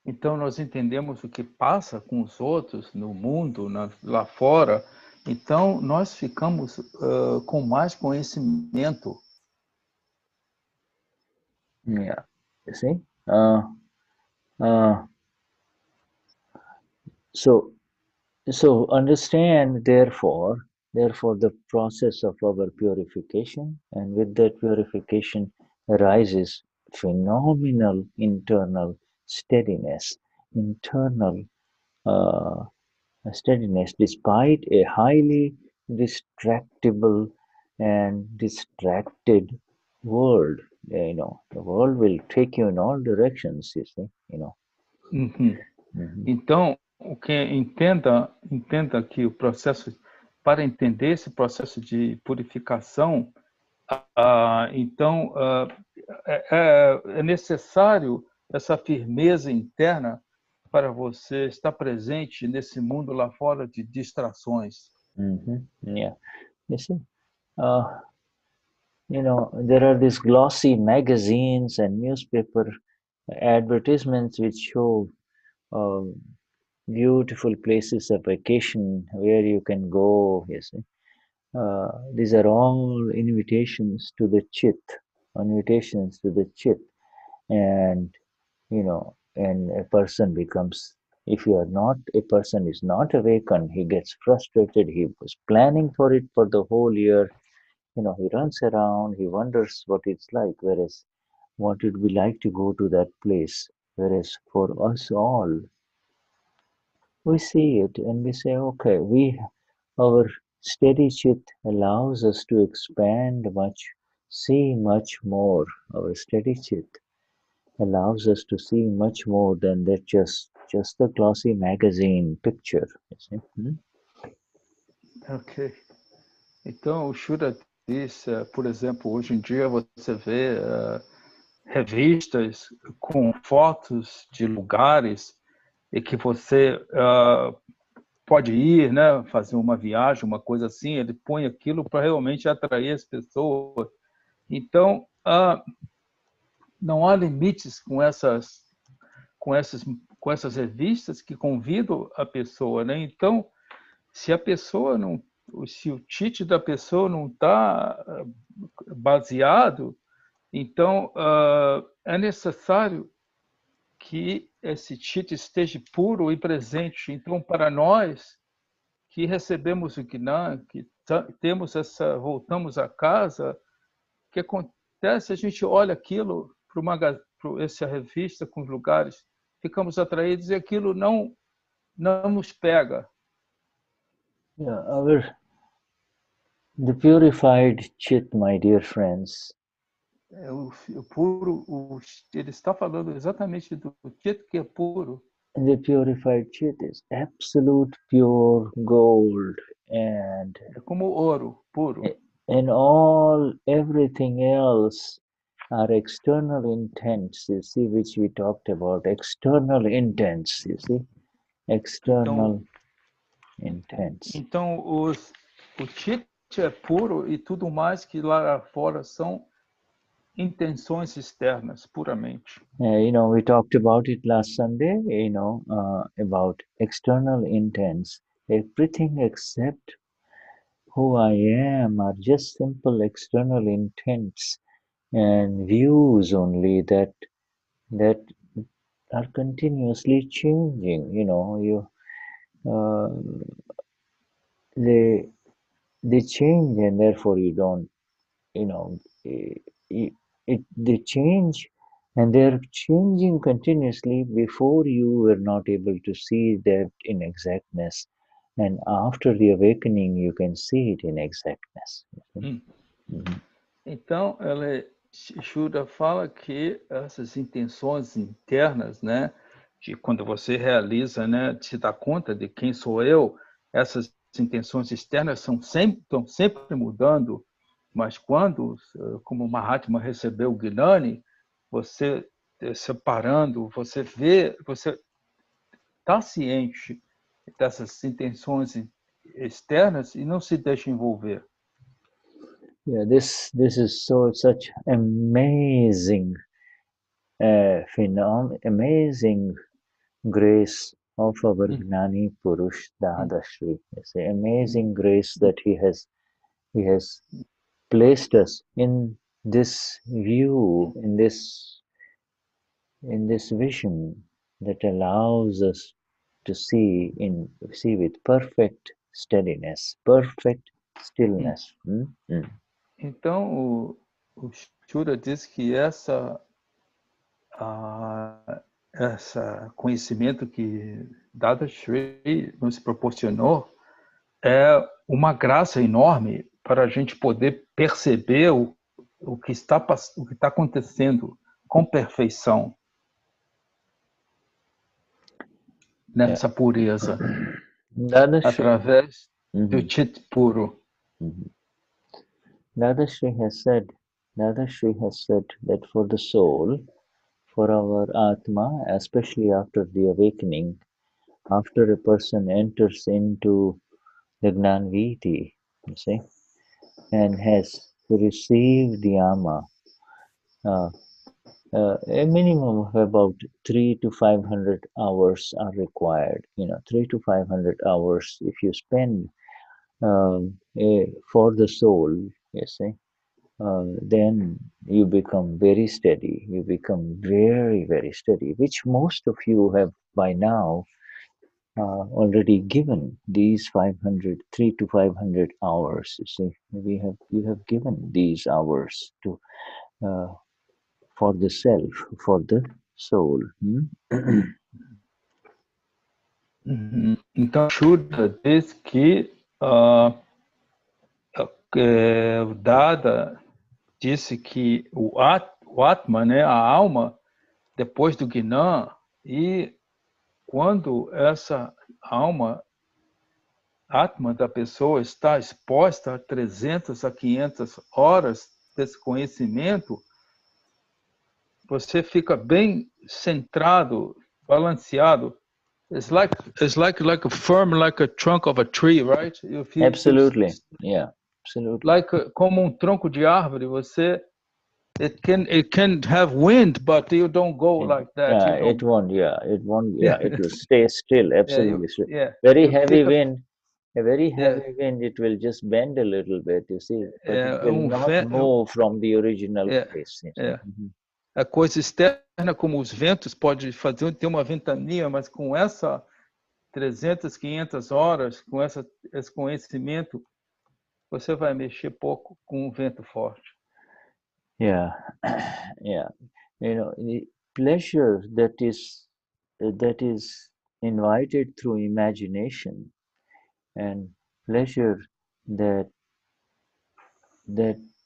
Então, nós entendemos o que passa com os outros no mundo, lá fora. Então, nós ficamos com mais conhecimento. Yeah, you see. So understand, therefore, the process of our purification, and with that purification arises phenomenal internal steadiness, despite a highly distractible and distracted world. The world will take you in all directions, you see, Então, entenda que o processo, para entender esse processo de purificação, então é necessário essa firmeza interna para você estar presente nesse mundo lá fora de distrações. Yeah, you see, there are these glossy magazines and newspaper advertisements which show beautiful places of vacation where you can go. You see, these are all invitations to the chit, and and a person becomes. If a person is not awakened, he gets frustrated. He was planning for it for the whole year. he runs around, he wonders what it's like, whereas what it would be like to go to that place. Whereas for us all, we see it and we say, okay, our steady chit allows us to expand much, see much more. Our steady chit allows us to see much more than that just the glossy magazine picture. You see? Ok. Então, o Shuddha diz, por exemplo, hoje em dia você vê revistas com fotos de lugares e que você pode ir, né, fazer uma viagem, uma coisa assim, ele põe aquilo para realmente atrair as pessoas. Então, não há limites com essas revistas que convidam a pessoa, né? Então, se a pessoa não, se o tite da pessoa não está baseado, então é necessário que esse tite esteja puro e presente. Então, para nós que recebemos o Gnan, que temos voltamos a casa, o que acontece? A gente olha aquilo para essa revista com os lugares, ficamos atraídos e aquilo não nos pega. Yeah, the purified chit, my dear friends. O puro, ele está falando exatamente do chit que é puro. The purified chit is absolute pure gold, and é como ouro puro. And everything else are external intents, you see, which we talked about. External intents, you see, external intents. Então o chit é puro e tudo mais que lá fora são intenções externas, puramente. We talked about it last Sunday, about external intents. Everything except who I am are just simple external intents and views only that are continuously changing. They change, and therefore you don't, they change, and they're changing continuously. Before you were not able to see that in exactness, and after the awakening you can see it in exactness. Então, Shuddha fala que essas intenções internas, né, de quando você realiza, né, se dá conta de quem sou eu, essas intenções externas estão sempre mudando, mas quando, como o Mahatma recebeu o Gnani, você separando, você vê, você está ciente dessas intenções externas e não se deixa envolver. Yeah, this is such amazing amazing grace of our Gnani Purush Dadashri. It's an amazing grace that he has placed us in this view, in this vision that allows us to see with perfect steadiness, perfect stillness. Então, o Shuddha diz que essa conhecimento que Dadashri nos proporcionou é uma graça enorme para a gente poder perceber o que está acontecendo com perfeição nessa pureza, através do chit puro. Dadashri has said that for the soul, for our Atma, especially after the awakening, after a person enters into the Gnan Viti, you see, and has received the Ama, a minimum of about 300 to 500 hours are required. 300 to 500 hours if you spend for the soul, you see, then you become very steady. You become very, very steady, which most of you have by now already given these 300 to 500 hours. You see, you have given these hours to for the self, for the soul. Então, Shuddha diz que o Dada disse que o Atma, né, a alma, depois do Gnan, e quando essa alma, Atma da pessoa, está exposta a 300 a 500 horas desse conhecimento, você fica bem centrado, balanceado. It's like a firm, like a trunk of a tree, right? Absolutely, yeah, absolutely. Like como tronco de árvore, você it can have wind, but you don't go like that. Yeah, it won't. Yeah, it won't. Yeah, it will stay still. Absolutely. Very heavy wind. A very heavy wind. It will just bend a little bit. You see, but it will not move from the original place. A coisa externa, como os ventos, pode ter uma ventania, mas com essa 300, 500 horas, com esse conhecimento, você vai mexer pouco com um vento forte. Yeah, yeah. You know, the pleasure that is invited through imagination, and pleasure that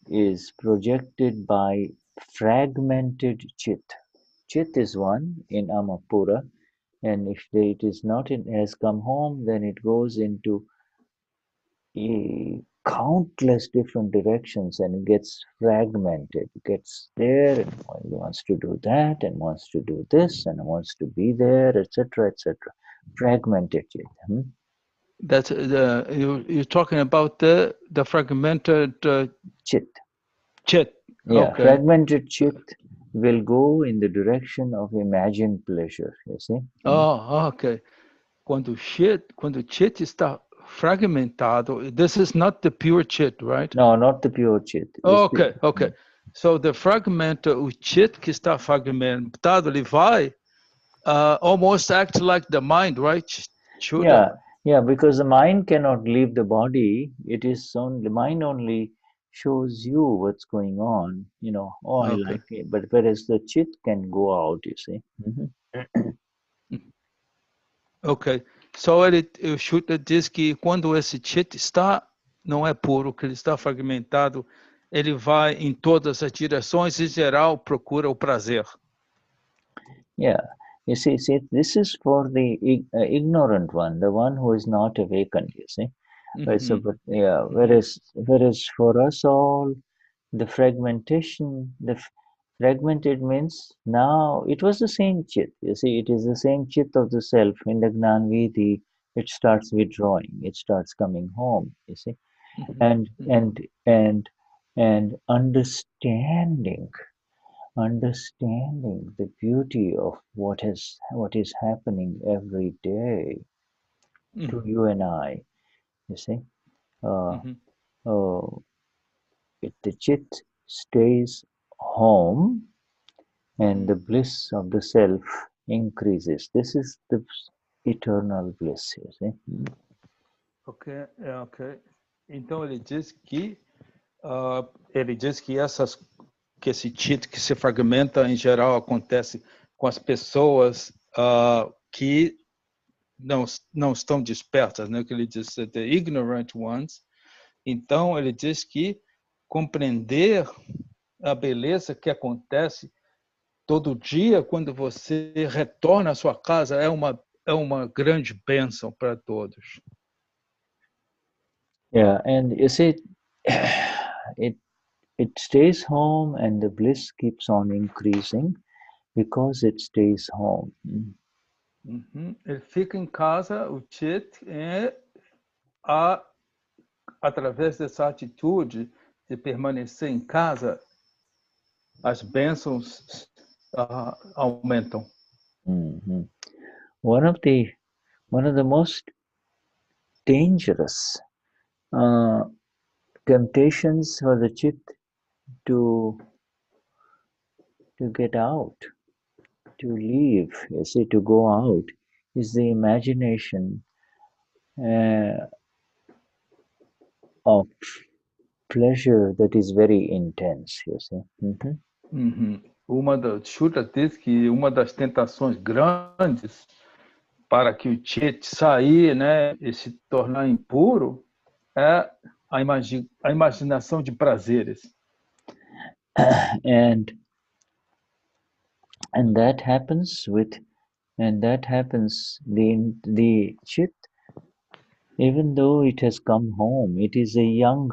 is projected by fragmented chit. Chit is one in Amapura, and if it is not has come home, then it goes into countless different directions and gets fragmented. It gets there and he wants to do that and wants to do this and wants to be there, etc., etc. Fragmented chit. That's you're talking about the fragmented chit. Chit. Yeah, okay. Fragmented chit will go in the direction of imagined pleasure. You see? Oh, okay. Quando chit está fragmentado, this is not the pure chit, right? No, not the pure chit. Okay, okay. So the fragment, o chit que está fragmentado, ele vai almost act like the mind, right? Yeah, because the mind cannot leave the body. It is the mind only shows you what's going on. You know, I like it, but whereas the chit can go out. You see. Ok. So o Shuddha diz que quando esse chit não é puro, que ele está fragmentado, ele vai em todas as direções e, em geral, procura o prazer. Yeah. You see, this is for the ignorant one, the one who is not awakened, you see. Right, so, but yeah, whereas for us all, the fragmentation, fragmented means now it was the same chit. You see, it is the same chit of the self. In the Gnan Vidhi, it starts withdrawing, it starts coming home. You see, and understanding the beauty of what is happening every day to you and I. You see, the chit stays home and the bliss of the self increases. This is the eternal bliss, you see. Ok. Então ele diz que que esse chit que se fragmenta em geral acontece com as pessoas que não estão despertas, né? Que ele diz the ignorant ones. Então ele diz que compreender a beleza que acontece todo dia quando você retorna à sua casa é uma grande bênção para todos. Yeah, and you see, it stays home and the bliss keeps on increasing because it stays home. Ele fica em casa, o chit, através dessa atitude de permanecer em casa, as bênçãos aumentam. One of the most dangerous temptations for the chit to get out, to leave, you see, to go out, is the imagination of pleasure that is very intense, you see. Shuddha diz que uma das tentações grandes para que o Chet sair, né, e se tornar impuro é a imaginação de prazeres. And that happens the Chit, even though it has come home, it is a young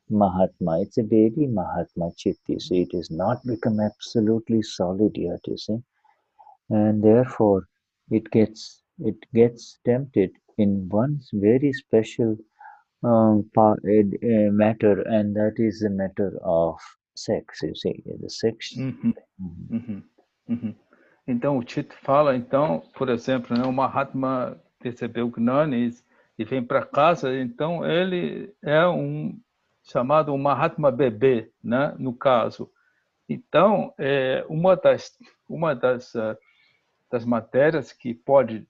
Mahatma, it's a baby Mahatma Chit, you see. It has not become absolutely solid yet, you see. And therefore it gets tempted in one very special matter, and that is the matter of sex, you see, the sex. Então, o Tito fala, então, por exemplo, né, o Mahatma recebeu Gnani e vem para casa, então ele é chamado um Mahatma bebê, né, no caso. Então, uma das matérias que pode...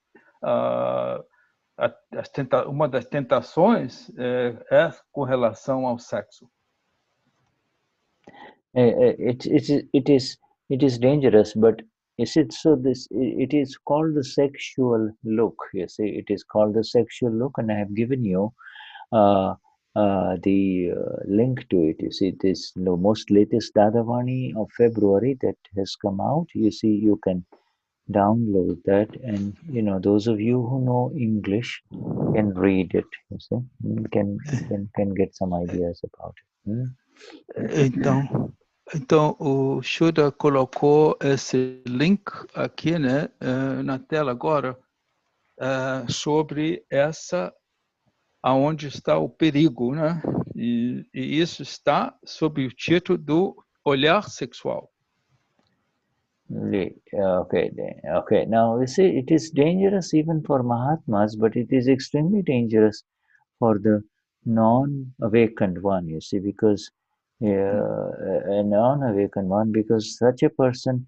uma das tentações é com relação ao sexo. It is dangerous, but is it so? It is called the sexual look. You see, it is called the sexual look, and I have given you the link to it. You see, this the most latest Dadavani of February that has come out. You see, you can download that, and you know, those of you who know English can read it. You see, can get some ideas about it. Então, o Shuddha colocou esse link aqui, né, na tela agora, sobre aonde está o perigo, né? E isso está sob o título do olhar sexual. Okay. Now you see, it is dangerous even for Mahatmas, but it is extremely dangerous for the non-awakened one. You see, because a non-awakened one, because such a person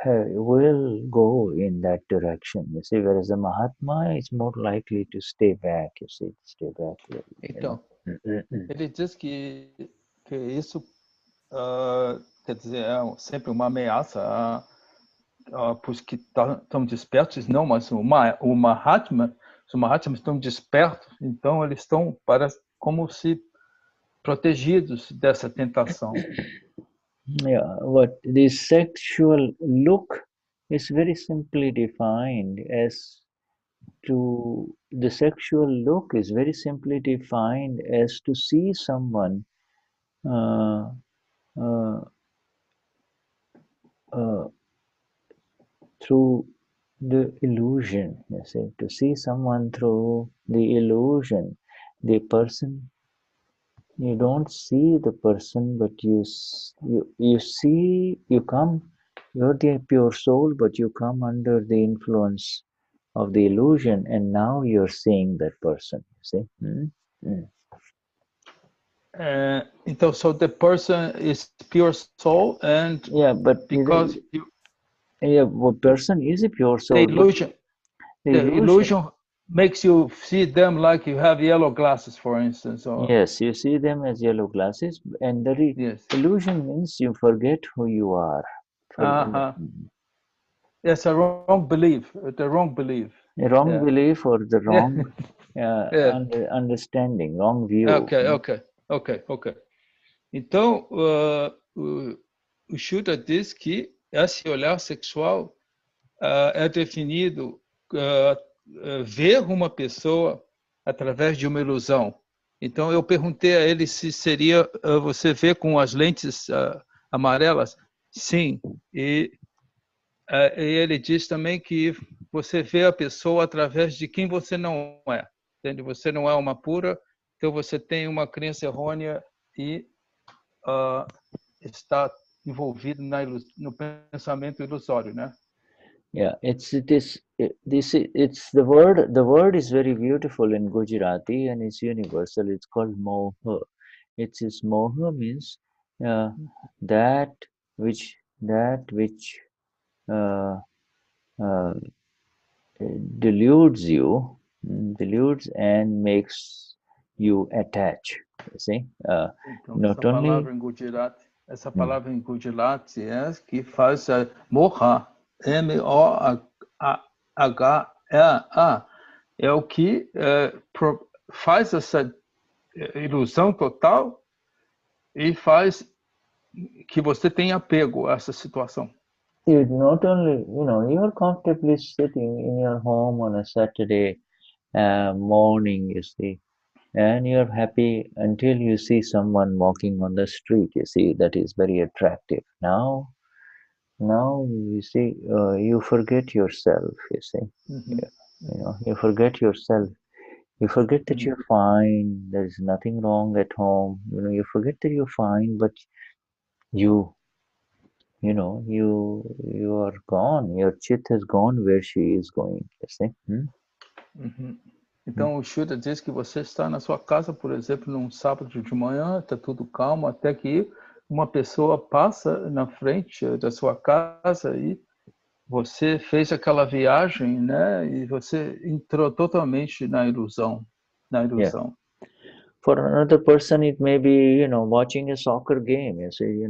will go in that direction. You see, whereas a Mahatma is more likely to stay back. You see, stay back. Então, ele diz que isso quer dizer, sempre uma ameaça para os que estão despertos, não, mas os Mahatmas estão despertos, então eles estão como se protegidos dessa tentação. Yeah, but the sexual look is very simply defined as to see someone through the illusion. You see, to see someone through the illusion, the person. You don't see the person, but you see, you're the pure soul, but you come under the influence of the illusion, and now you're seeing that person. You see. Então, so the person is pure soul, and but because person is a pure soul. The illusion makes you see them like you have yellow glasses, for instance. Yes, you see them as yellow glasses, and the illusion means you forget who you are. Yes, a wrong belief. The wrong belief. A wrong belief or the wrong understanding, wrong view. Ok. Então, o Shuddha diz que esse olhar sexual é definido ver uma pessoa através de uma ilusão. Então, eu perguntei a ele se seria você ver com as lentes amarelas. Sim. E ele diz também que você vê a pessoa através de quem você não é. Entende? Você não é uma pura, então você tem uma crença errônea e está envolvido no pensamento ilusório, né? Yeah, it's the word. The word is very beautiful in Gujarati and it's universal. It's called moha. Moha means that which deludes and makes you attach. You see, Então, not only essa palavra em Gujarati é que faz moha, M-O-H-A, é o que faz essa ilusão total e faz que você tenha apego a essa situação. It not only, you're comfortably sitting in your home on a Saturday morning, you see, and you're happy until you see someone walking on the street, you see, that is very attractive. Now you see, you forget yourself, you see. You forget yourself. You forget that you're fine, there is nothing wrong at home. You forget that you're fine, but you are gone. Your chit has gone where she is going, you see. Então, o Shuddha diz que você está na sua casa, por exemplo, num sábado de manhã, está tudo calmo, até que uma pessoa passa na frente da sua casa e você fez aquela viagem, né? E você entrou totalmente na ilusão. Yeah. For another person, it may be, watching a soccer game. You see,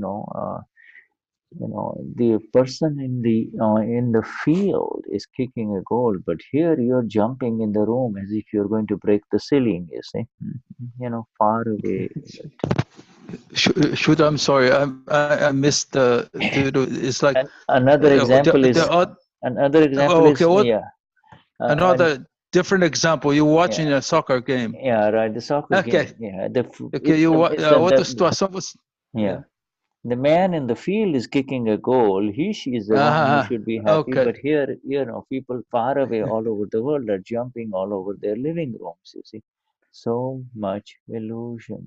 the person in the field is kicking a goal, but here you're jumping in the room as if you're going to break the ceiling. You see, far away. Shuddha, I'm sorry, I missed the. It's like another example is another different example. You're watching a soccer game. Yeah, right. The soccer game. Yeah. Outra situação você. Yeah. The man in the field is kicking a goal. She is the one who should be happy. Okay. But here, people far away all over the world are jumping all over their living rooms. You see, so much illusion.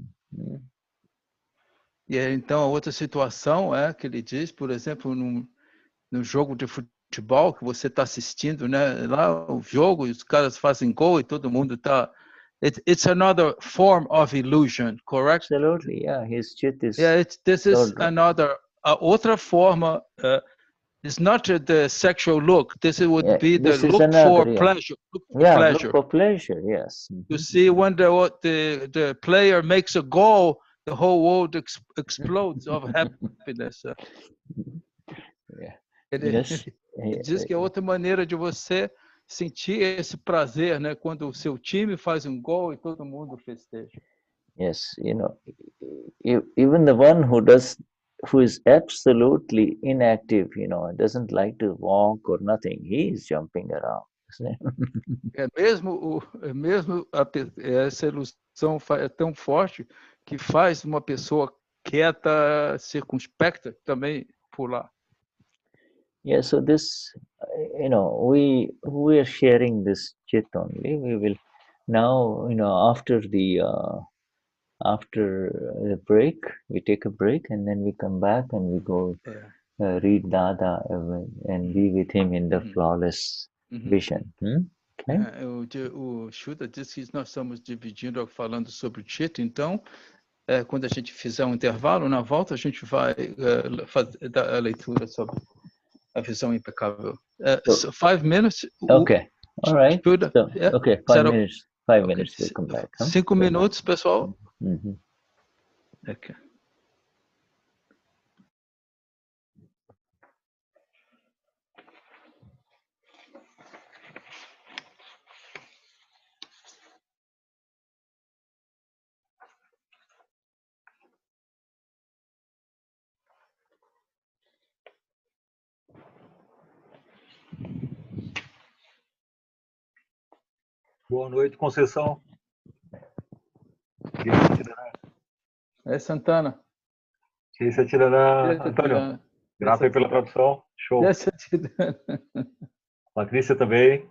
Então, a outra situação é que ele diz, por exemplo, no jogo de futebol que você está assistindo, né? Lá o jogo, os caras fazem gol e todo mundo está. It's another form of illusion, correct? Absolutely, yeah. His chit is. Yeah, this is another outra forma. It's not the sexual look. This would be the look for pleasure. Look for pleasure. Yes. You see, when the player makes a goal, the whole world explodes of happiness. Ele diz que é outra maneira de você sentir esse prazer, né? Quando o seu time faz um gol e todo mundo festeja. Yes, even the one who is absolutely inactive, doesn't like to walk or nothing, he is jumping around. Mesmo essa ilusão é tão forte que faz uma pessoa quieta, circunspecta, também pular. Yeah, so this, we are sharing this chit only. We will now, after the break, we take a break and then we come back and we go read Dada and be with him in the flawless vision. Okay? O Shuddha disse que nós estamos dividindo, falando sobre o chit, então, quando a gente fizer um intervalo, na volta a gente vai fazer a leitura sobre a visão impecável. So 5 minutes. Okay. All right. Shuddha, so, okay, 5 minutes. 5 minutes, we'll come back. 5 minutos, pessoal. Okay. Boa noite, Conceição. Santana. Antônio, grato aí pela tradução. Show. Patricia também.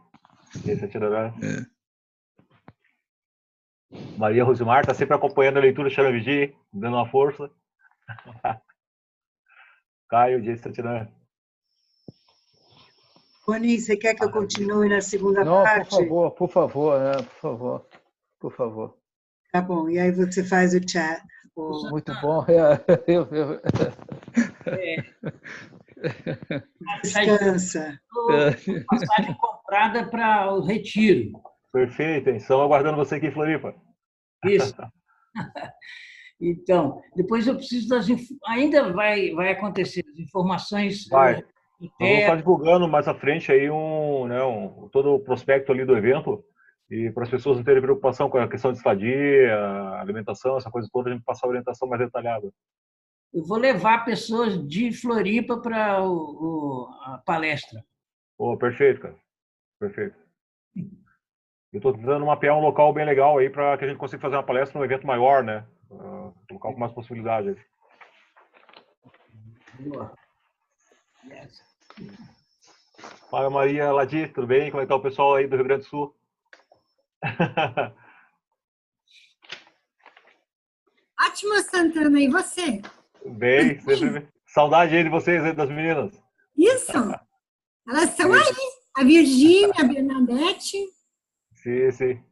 Maria Rosimar está sempre acompanhando a leitura Charavidi, dando uma força. Caio, Jessica. Boni, você quer que eu continue na segunda parte? Por favor. Tá bom, e aí você faz o chat. Muito bom. Descansa. Passagem comprada para o retiro. Perfeito, hein? Estamos aguardando você aqui em Floripa. Isso. Então, depois eu preciso ainda vai acontecer as informações. Vai. Nós vamos estar divulgando mais à frente aí todo o prospecto ali do evento, e para as pessoas não terem preocupação com a questão de estadia, alimentação, essa coisa toda, a gente passar a orientação mais detalhada. Eu vou levar pessoas de Floripa para a palestra. Oh, perfeito, cara. Perfeito. Eu estou tentando mapear um local bem legal aí para que a gente consiga fazer uma palestra num evento maior, né? Um local com mais possibilidades. Boa. Yes. Fala, Maria Ladi, tudo bem? Como é que tá o pessoal aí do Rio Grande do Sul? Ótimo, Santana. E você? Bem, sempre. Saudade aí de vocês, aí, das meninas. Isso. Elas estão aí. A Virgínia, a Bernadette. Sim, sim.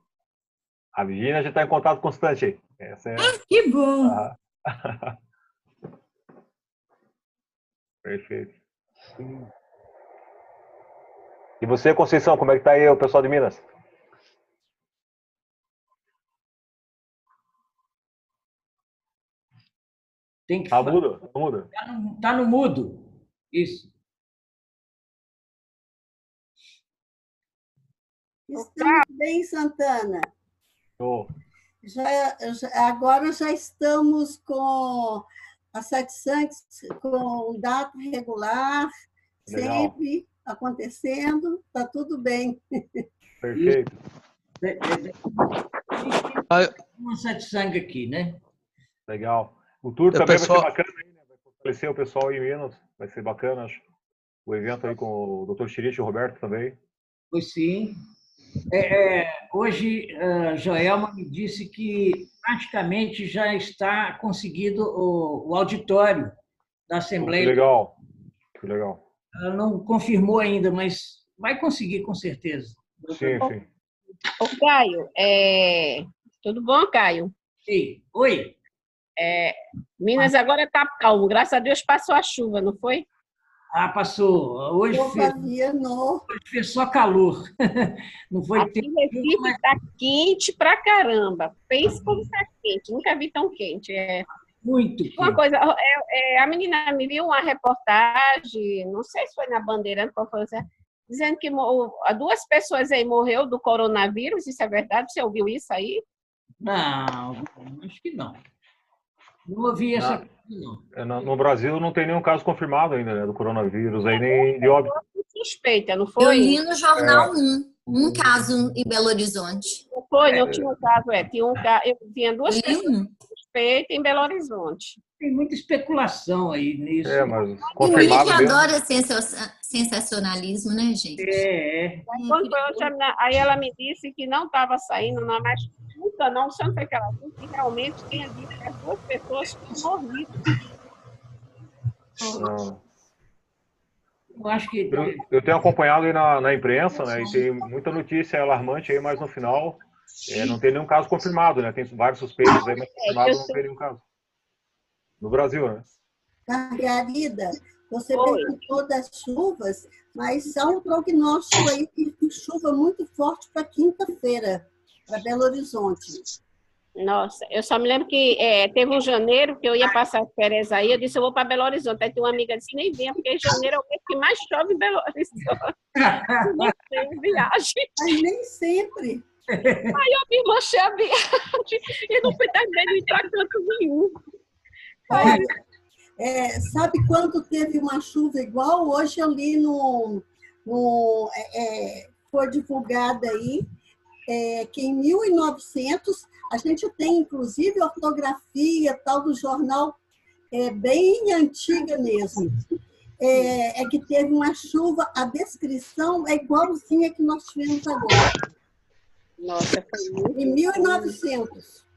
A Virgínia, a gente está em contato constante aí. Essa é... que bom. Perfeito. E você, Conceição, como é que tá aí o pessoal de Minas? Tem que mudo? Tá mudo? Tá no mudo. Isso. Estamos bem, Santana. Oh. Agora já estamos com a satisfação, com data regular, Legal. sempre acontecendo, está tudo bem. Perfeito. Uma satisfação aqui, né? Legal. O tour também vai ser bacana aí, né? Vai fortalecer o pessoal em Minas. Vai ser bacana, acho. O evento aí com o Dr. Chirite e o Roberto também. Pois sim. Hoje, a Joelma me disse que praticamente já está conseguido o auditório da Assembleia. Que legal. Que legal. Ela não confirmou ainda, mas vai conseguir com certeza. Sim, sim. Ô, Caio, tudo bom, Caio? Sim. Oi. Minas agora está calmo, graças a Deus passou a chuva, não foi? Passou. Hoje fez só calor. Não foi aqui em Recife está quente pra caramba. Pense como está quente. Nunca vi tão quente. Muito quente. Uma coisa, a menina me viu uma reportagem, não sei se foi na Bandeirante, dizendo que 2 pessoas aí morreu do coronavírus. Isso é verdade? Você ouviu isso aí? Não, acho que não. Não ouvi essa coisa, não. No Brasil não tem nenhum caso confirmado ainda, né, do coronavírus, aí nem de óbito. Suspeita, não foi? Eu li no jornal um caso em Belo Horizonte. Não foi, não tinha um caso, tinha 2 pessoas suspeitas em Belo Horizonte. Tem muita especulação aí nisso. Mas confirmado mesmo. Adora sensacionalismo, né, gente? Aí ela me disse que não estava saindo na mais puta, não sei o que ela disse, que realmente tinha dito que as 2 pessoas tinham morrido. Eu acho que... Eu tenho acompanhado aí na imprensa, né, e tem muita notícia alarmante aí, mas no final não tem nenhum caso confirmado, né? Tem vários suspeitos aí, mas confirmado não tem nenhum caso. No Brasil, né? Margarida, você perguntou das chuvas, mas há um prognóstico aí de chuva muito forte para quinta-feira, para Belo Horizonte. Nossa, eu só me lembro que teve um janeiro que eu ia passar as férias aí, eu disse, eu vou para Belo Horizonte. Aí tem uma amiga que disse, nem venha, porque janeiro é o mês que mais chove em Belo Horizonte. Nem tem viagem. Mas nem sempre. Aí eu me manchei a viagem e não fui terminando de ir para canto nenhum. Olha, sabe quando teve uma chuva igual? Hoje eu li foi divulgada aí, que em 1900, a gente tem inclusive ortografia tal do jornal, bem antiga mesmo, que teve uma chuva, a descrição é igualzinha que nós tivemos agora. Nossa, foi muito em 1900.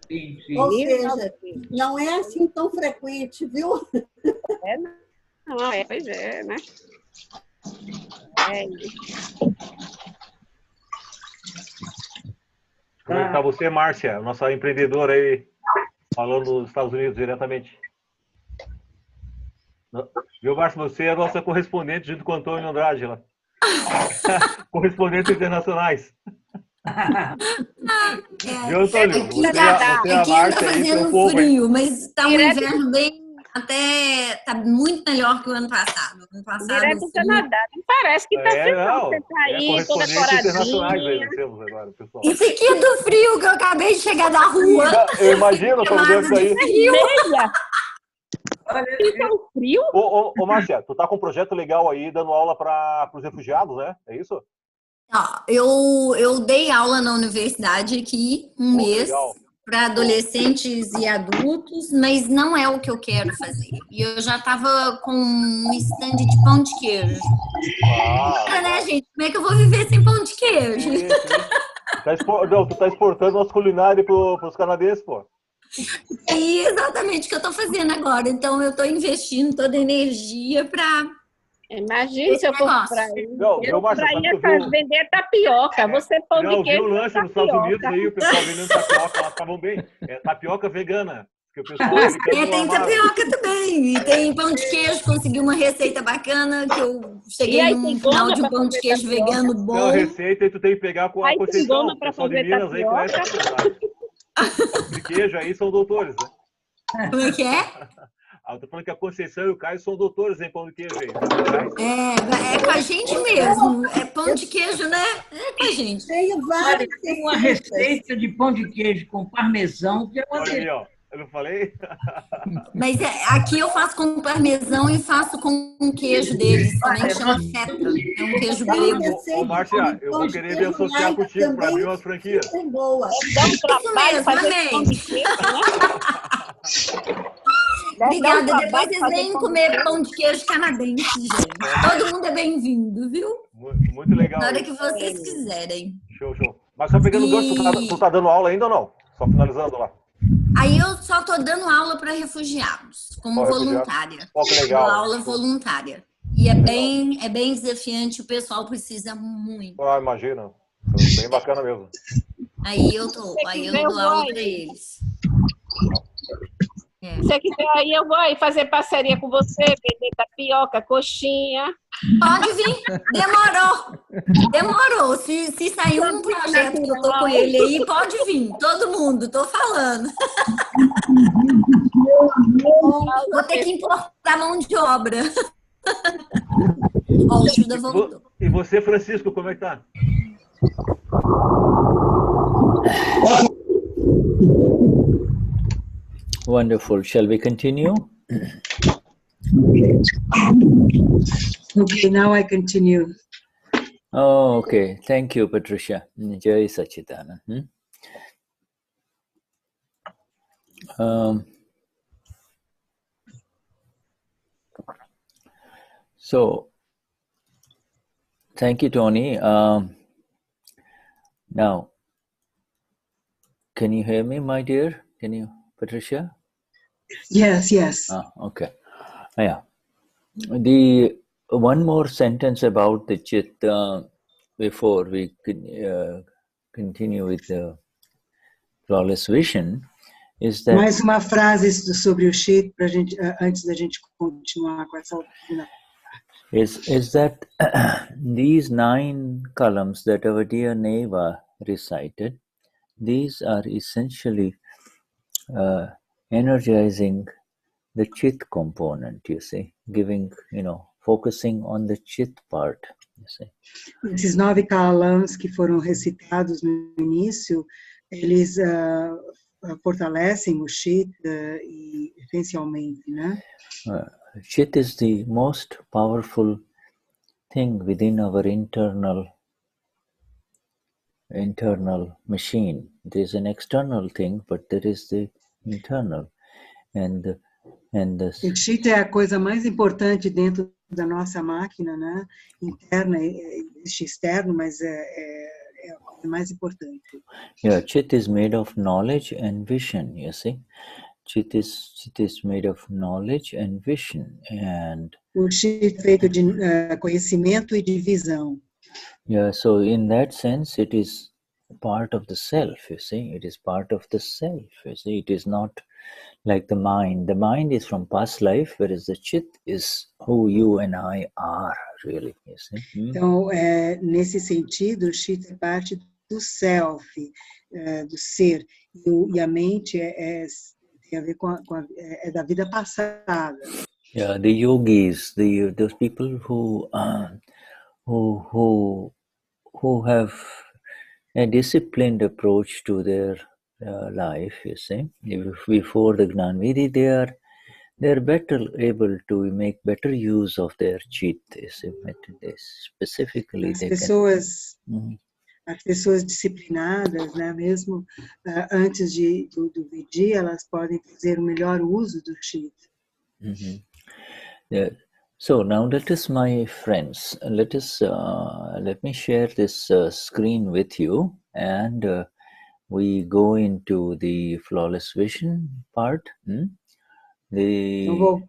Sim, sim. Ou seja, não é assim tão frequente, viu? Pois é, né? Como é que tá você, Márcia, nossa empreendedora aí, falando dos Estados Unidos diretamente? Viu, Márcio? Você é a nossa correspondente junto com o Antônio Andrade lá. Correspondentes internacionais. Viu, Antônio? Aqui anda fazendo frio, mas está um inverno bem... Até tá muito melhor que o ano passado. O ano passado direto do Canadá. Não parece que tá frio, não. Você tá aí toda coradinha. Isso aqui é do frio que eu acabei de chegar da rua. Eu imagino como deve sair. Fica um frio. Ô, Márcia, tu tá com um projeto legal aí, dando aula para os refugiados, né? É isso? Eu dei aula na universidade aqui um mês para adolescentes e adultos, mas não é o que eu quero fazer. E eu já estava com um stand de pão de queijo. Né, gente? Como é que eu vou viver sem pão de queijo? Tu tá exportando nosso culinário para os canadenses, pô. É exatamente o que eu estou fazendo agora. Então, eu estou investindo toda a energia para... Imagina se eu for para aí. Eu ia vender tapioca. Você pão de queijo. Eu vi o lanche nos Estados Unidos aí, o pessoal vendendo tapioca, elas estavam bem. É tapioca vegana. Que o pessoal tem tapioca também. E tem pão de queijo, consegui uma receita bacana, que eu cheguei no final de um pão de queijo vegano bom. Não, a receita aí tu tem que pegar com a Conceição. O pessoal de Minas aí conhece a pão de queijo aí, são doutores, né? Como é que é? Eu tô falando que a Conceição e o Caio são doutores em pão de queijo aí. É com a gente mesmo. É pão de queijo, né? É com a gente. Tem uma receita de pão de queijo com parmesão que é uma delícia. Olha aí, ó. Eu não falei? Mas aqui eu faço com parmesão e faço com um queijo deles também, que chama feta. É um queijo grego. Ô, Márcia, eu vou querer me associar contigo para abrir umas franquias. Boa. Isso mesmo, amém. Obrigada. Depois vocês vêm comer pão de queijo canadense, gente. Todo mundo é bem-vindo, viu? Muito legal. Na hora que vocês quiserem. Show. Mas só pegando o gancho, tu tá dando aula ainda ou não? Só finalizando lá. Aí eu só estou dando aula para refugiados, como voluntária. Que legal. Dou aula voluntária. E é bem desafiante, o pessoal precisa muito. Imagina. Bem bacana mesmo. Aí eu dou aula para eles. Se você quiser aí, eu vou aí fazer parceria com você, vender tapioca, coxinha. Pode vir, demorou. Se sair um projeto que eu tô com ele aí, pode vir, todo mundo, tô falando. Vou ter que importar mão de obra. Ó, o Shuddha voltou. E você, Francisco, como é que tá? Wonderful. Shall we continue? Okay, now I continue. Oh, okay. Thank you, Patricia. Jai Sachidanand. So, thank you, Tony. Now, can you hear me, my dear? Can you, Patricia? Yes. Okay. Yeah. The one more sentence about the chit before we continue with the flawless vision is that. Mais uma frase sobre o chit pra gente antes da gente continuar com essa outra. Is that these 9 columns that our dear Neva recited, these are essentially energizing the chit component, you see, giving, focusing on the chit part, you see. Esses 9 columns que foram recitados no início, eles fortalecem o chit essencialmente, né? Chit is the most powerful thing within our internal machine. There is an external thing, but there is the internal. O chit é a coisa mais importante dentro da nossa máquina, né? Interna, existe externo, mas é a coisa mais importante. Yeah, chit is made of knowledge and vision, you see. Chit is made of knowledge and vision, and o chit é feito de conhecimento e de visão. Yeah, so in that sense, it is part of the self. You see, it is part of the self. You see, it is not Like the mind. The mind is from past life, whereas the chit is who you and I are, really. You see? Então, nesse sentido, o chit é parte do self, do ser, e a mente tem a ver é da vida passada. Yeah, the yogis, those people who have a disciplined approach to their life, you see. Before the Gnanvidi, they're better able to make better use of their chit, you see. Specifically, As pessoas disciplinadas, né, mesmo antes do Vidi, elas podem fazer o melhor uso do chit. Yeah. So now my friends, let me share this screen with you, and we go into the flawless vision part. Então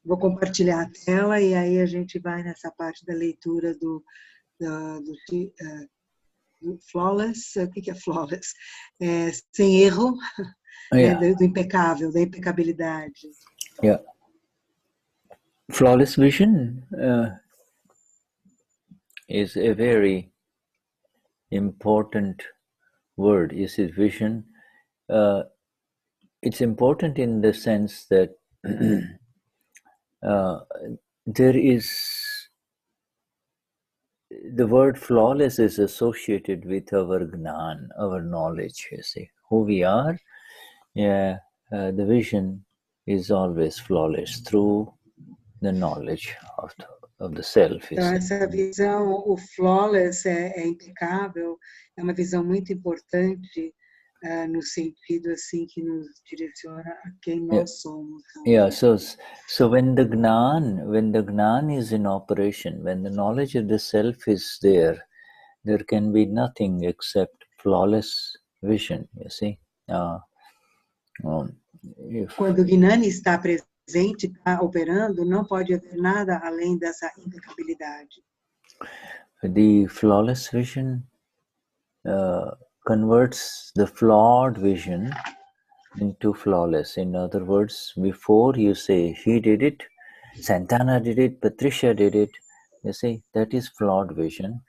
vou compartilhar a tela e aí a gente vai nessa parte da leitura do flawless. O que é flawless? Sem erro, do impecável, da impecabilidade. Yeah. Flawless vision is a very important word. You see, vision, it's important in the sense that there is, the word flawless is associated with our Gnan, our knowledge, you see. Who we are, the vision is always flawless through the knowledge of the self. Então, essa visão, o flawless é impecável, é uma visão muito importante no sentido assim que nos direciona a quem nós somos. Yeah, so when the Gnan is in operation, when the knowledge of the self is there can be nothing except flawless vision, you see. Quando o Gnani está presente, está operando, não pode haver nada além dessa impecabilidade. The flawless vision converts the flawed vision into flawless. In other words, before you say, he did it, Santana did it, Patricia did it, you see, that is flawed vision.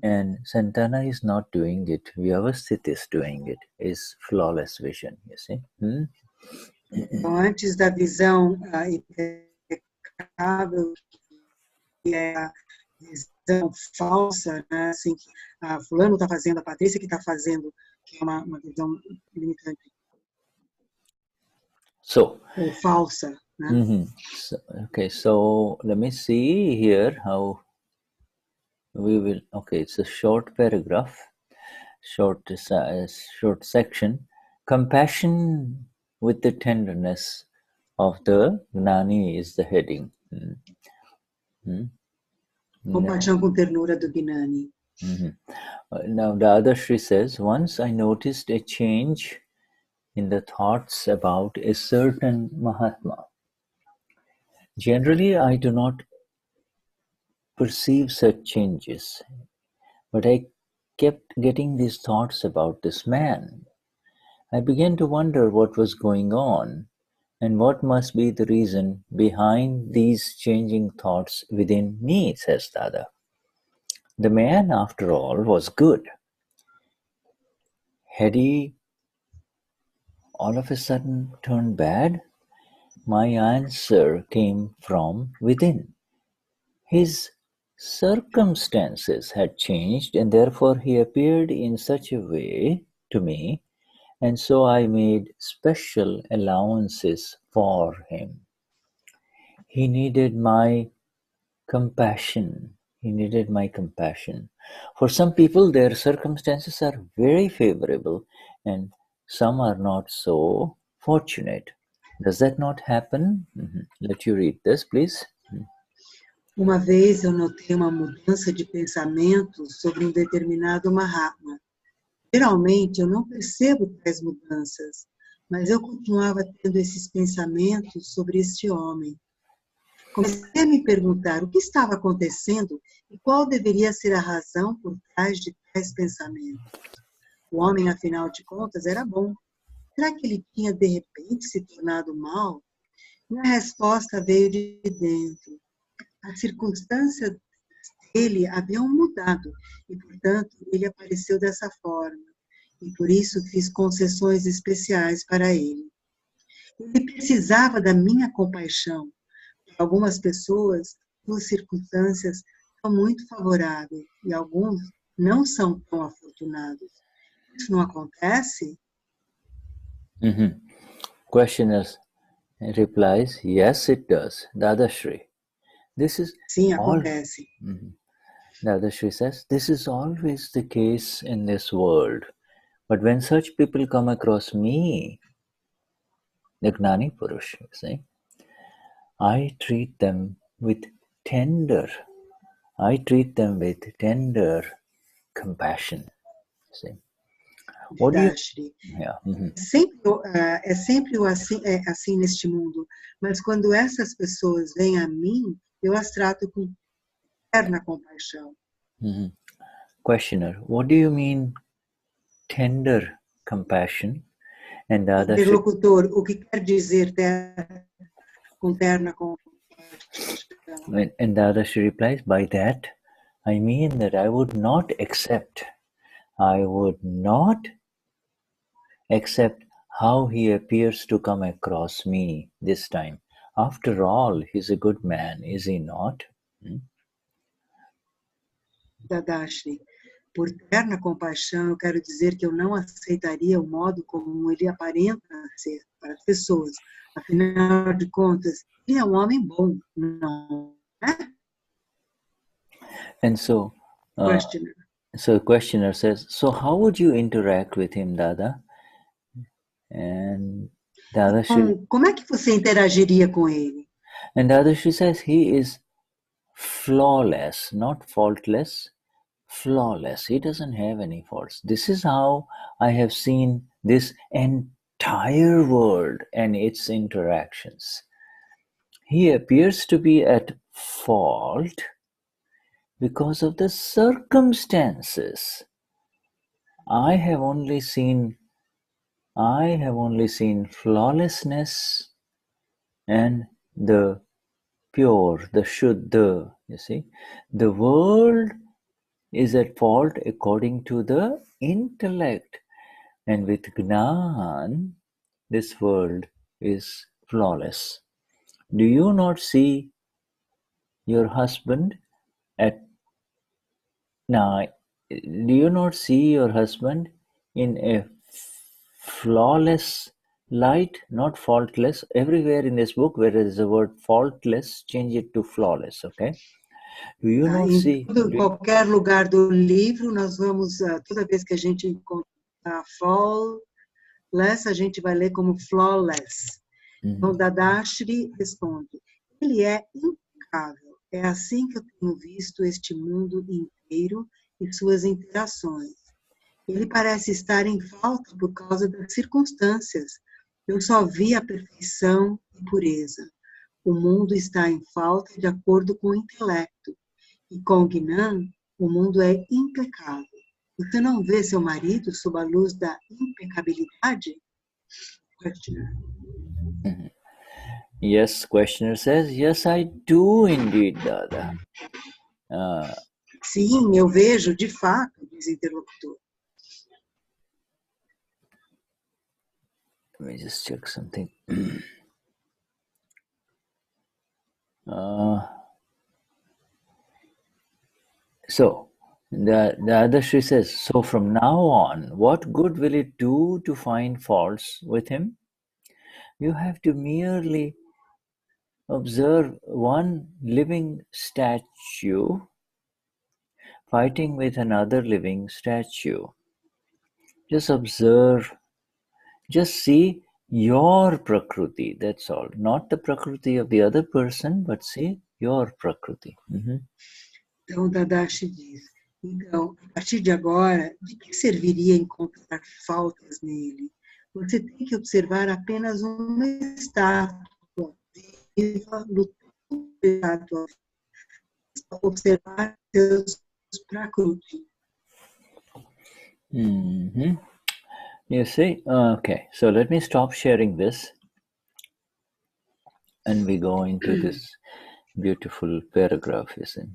And Santana is not doing it. Vyavasthit is doing it. Is flawless vision, you see. Então, antes da visão impecável, que é a visão falsa, né? Assim, que fulano está fazendo, a Patrícia que está fazendo, que é uma visão limitante. Ou falsa, né? So let me see here how we will. Okay, it's a short paragraph, short section. Compassion with the tenderness of the Gnani is the heading. Compaixão com ternura do Gnani. Now, Dadashri says, once I noticed a change in the thoughts about a certain Mahatma. Generally, I do not perceive such changes, but I kept getting these thoughts about this man. I began to wonder what was going on and what must be the reason behind these changing thoughts within me, says Dada. The man, after all, was good. Had he all of a sudden turned bad? My answer came from within. His circumstances had changed, and therefore he appeared in such a way to me, and so I made special allowances for him. He needed my compassion. For some people, their circumstances are very favorable, and some are not so fortunate. Does that not happen? Let you read this, please. Uma vez eu notei uma mudança de pensamento sobre um determinado Mahatma. Geralmente eu não percebo tais mudanças, mas eu continuava tendo esses pensamentos sobre este homem. Comecei a me perguntar o que estava acontecendo e qual deveria ser a razão por trás de tais pensamentos. O homem, afinal de contas, era bom. será que ele tinha de repente se tornado mal? Minha resposta veio de dentro. As circunstâncias dele haviam mudado e, portanto, ele apareceu dessa forma. E por isso fiz concessões especiais para ele. Ele precisava da minha compaixão. Para algumas pessoas, suas circunstâncias são muito favoráveis e alguns não são tão afortunados. Isso não acontece? Questioner replies, yes, it does. Dadashri. Sim, acontece. Dadashri says, this is always the case in this world. But when such people come across me, the Gnani Purush, you see, I treat them with tender compassion. See? What do you... Yeah. É sempre assim neste mundo. Mas quando essas pessoas vêm a mim, eu as trato com eterna compaixão. Questioner, what do you mean tender compassion? And the other Interlocutor, o que quer dizer com terna compaixão? And the other she replies, by that I mean that I would not accept how he appears to come across me this time. After all, he's a good man, is he not? Dadashri, por terna compaixão, eu quero dizer que eu não aceitaria o modo como ele aparenta ser para as pessoas. Afinal de contas, ele é um homem bom, não é? And so, Questioner. So the questioner says, so how would you interact with him, Dada? And Dadashri, Como é que você interagiria com ele? And Dadashri says he is flawless, not faultless, flawless. He doesn't have any faults. This is how I have seen this entire world and its interactions. He appears to be at fault because of the circumstances. I have only seen flawlessness and the pure, the Shuddha, you see. The world is at fault according to the intellect. And with Gnan, this world is flawless. Do you not see your husband in a flawless light, not faultless? Everywhere in this book where there is the word faultless, change it to flawless, okay? Do you not see? Em qualquer lugar do livro, nós vamos, toda vez que a gente encontra faultless, a gente vai ler como flawless. Então, Dadashri responde, ele é impecável. É assim que eu tenho visto este mundo inteiro e suas interações. Ele parece estar em falta por causa das circunstâncias. Eu só vi a perfeição e pureza. O mundo está em falta de acordo com o intelecto. E com Gnan, o mundo é impecável. Você não vê seu marido sob a luz da impecabilidade? Questioner. Yes, questioner says, yes, I do indeed, Dada. Sim, eu vejo, de fato, diz Interlocutor. Let me just check something. So, the other Shri says, so from now on, what good will it do to find faults with him? You have to merely observe one living statue fighting with another living statue. Just observe, just see your Prakriti, that's all. Not the Prakriti of the other person, but see your Prakriti. Então, Dadashri diz, então, a partir de agora, de que serviria encontrar faltas nele? Você tem que observar apenas uma estátua viva, lutando, observar seus Prakriti. You see? Okay, so let me stop sharing this and we go into this beautiful paragraph, you see.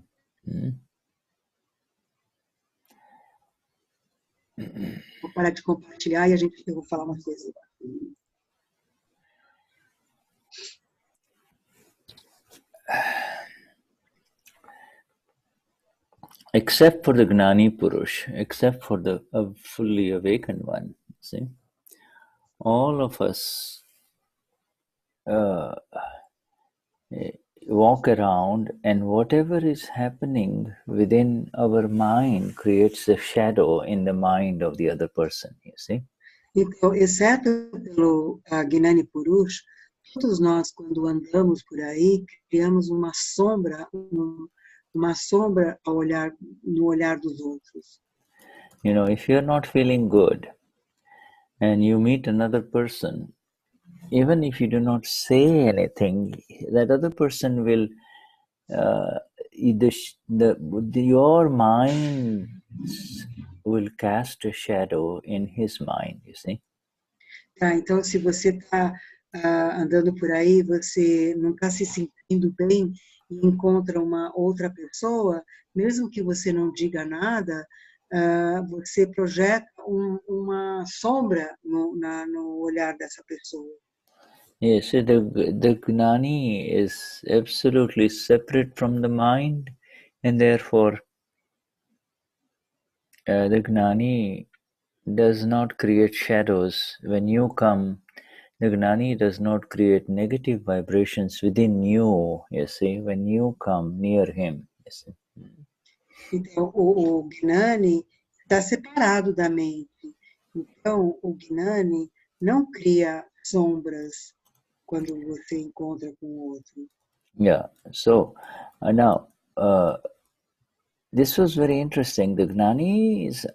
Vou parar de compartilhar e eu vou falar uma coisa. Except for the Gnani Purush, except for the fully awakened one, see, all of us walk around, and whatever is happening within our mind creates a shadow in the mind of the other person, you see. Então, exceto pelo Gnani Purush, todos nós, quando andamos por aí, criamos uma sombra ao olhar, no olhar dos outros. You know, if you're not feeling good and you meet another person, even if you do not say anything, that other person will, your mind will cast a shadow in his mind, you see. Tá, então, se você está andando por aí, você não está se sentindo bem e encontra uma outra pessoa, mesmo que você não diga nada, você projeta uma sombra no olhar dessa pessoa. Yes, the Gnani is absolutely separate from the mind, and therefore the Gnani does not create shadows. When you come, the Gnani does not create negative vibrations within you, you see, when you come near him, you see. Então, o Gnani está separado da mente. Então, o Gnani não cria sombras quando você encontra com o outro. Yeah, so now, this was very interesting. The Gnani's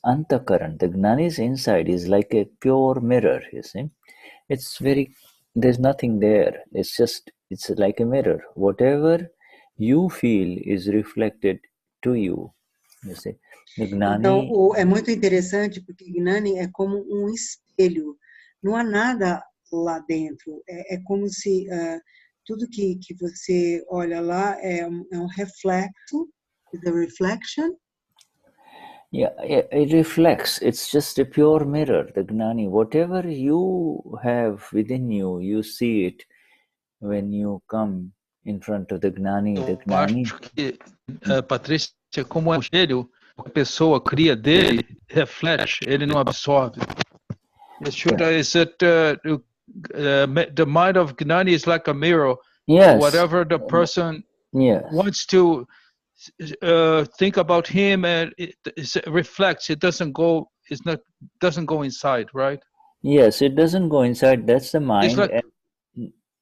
antakaran, the Gnani's inside is like a pure mirror, you see. There's nothing there. It's like a mirror. Whatever you feel is reflected to you, you see. The Gnani, então, é muito interessante porque Gnani é como um espelho. Não há nada lá dentro. É como se tudo que você olha lá é um reflexo, the reflection. Yeah, it reflects. It's just a pure mirror, the Gnani. Whatever you have within you, you see it when you come in front of the Gnani. The Gnani. Acho que, Patrícia, como é um espelho, a pessoa cria dele, reflete, ele não absorve. Shuddha, is it the mind of Gnani is like a mirror? Yes. Whatever the person wants to think about him, and it reflects. It doesn't go. Doesn't go inside, right? Yes, it doesn't go inside. That's the mind. Like,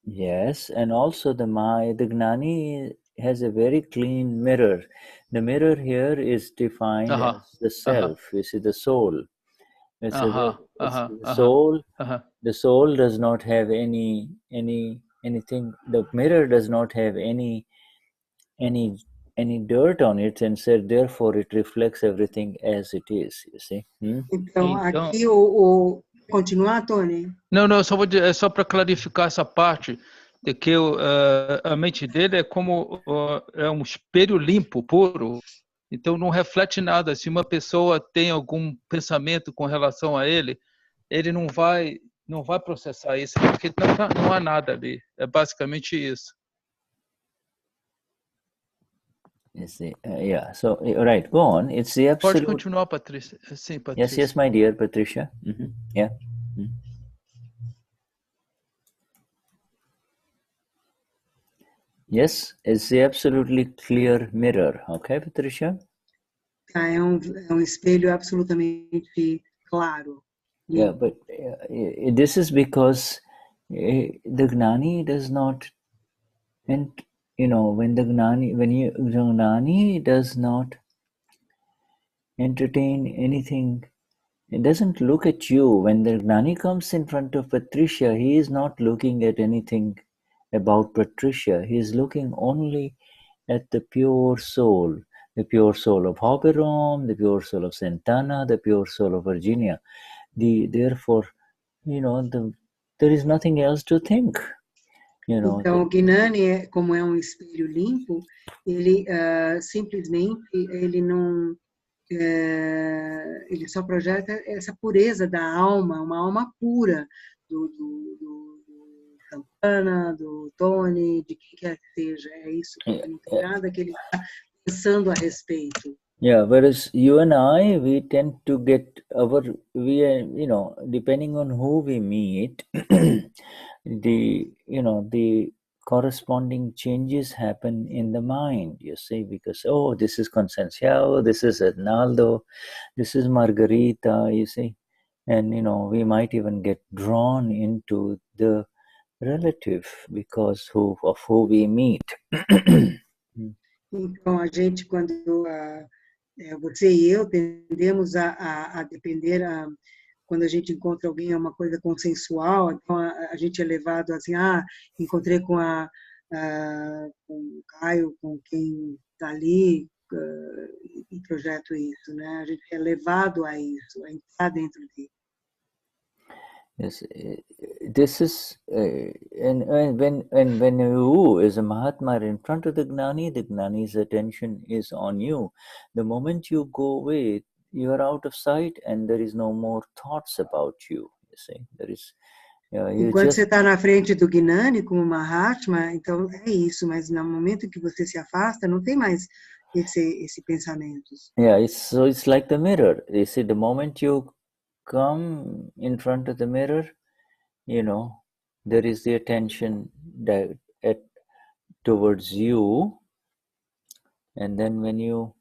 yes, and also the mind. The Gnani has a very clean mirror. The mirror here is defined as the self. You see, the soul. The soul does not have anything. The mirror does not have any dirt on it, and said therefore it reflects everything as it is, you see. Então, aqui continuar, Tony? Não, só para clarificar essa parte de que a mente dele é como é um espelho limpo, puro. Então não reflete nada. Se uma pessoa tem algum pensamento com relação a ele, ele não vai processar isso, porque não há nada ali. É basicamente isso. Yeah, so right, go on. It's the absolute. Pode continuar, Patricia. Sim, Patricia. Yes, my dear Patricia. Yeah. Yes, it's the absolutely clear mirror. Okay, Patricia? É um espelho absolutamente claro. Yeah, but this is because the Gnani does not, and when the Gnani does not entertain anything, it doesn't look at you. When the Gnani comes in front of Patricia, he is not looking at anything about Patricia. He is looking only at the pure soul of Hopperom, the pure soul of Santana, the pure soul of Virginia. therefore, there is nothing else to think. Então, o Gnani, como é um espelho limpo, ele simplesmente ele não ele só projeta essa pureza da alma, uma alma pura do Campana, do Tony, de quem quer que seja. É isso, não tem nada que ele está pensando a respeito. Yeah, whereas you and I, we tend to get depending on who we meet, the corresponding changes happen in the mind, you see, because, this is Concenciao, this is Arnaldo, this is Margarita, you see, and, we might even get drawn into the relative because of who we meet. Então, a gente, quando você e eu tendemos a depender, quando a gente encontra alguém, é uma coisa consensual, então a gente é levado assim, encontrei com o Caio, com quem está ali, e projeto isso, né? A gente é levado a isso, a entrar dentro dele. Yes, this is, and when you as a Mahatma are in front of the Gnani's attention is on you. The moment you go away, you are out of sight and there is no more thoughts about you. You see, there is. Enquanto você está na frente do Gnani como Mahatma, então é isso. Mas no momento que você se afasta, não tem mais esse pensamentos. Yeah, it's like the mirror. You see, the moment you come in front of the mirror, there is the attention towards you, and then when you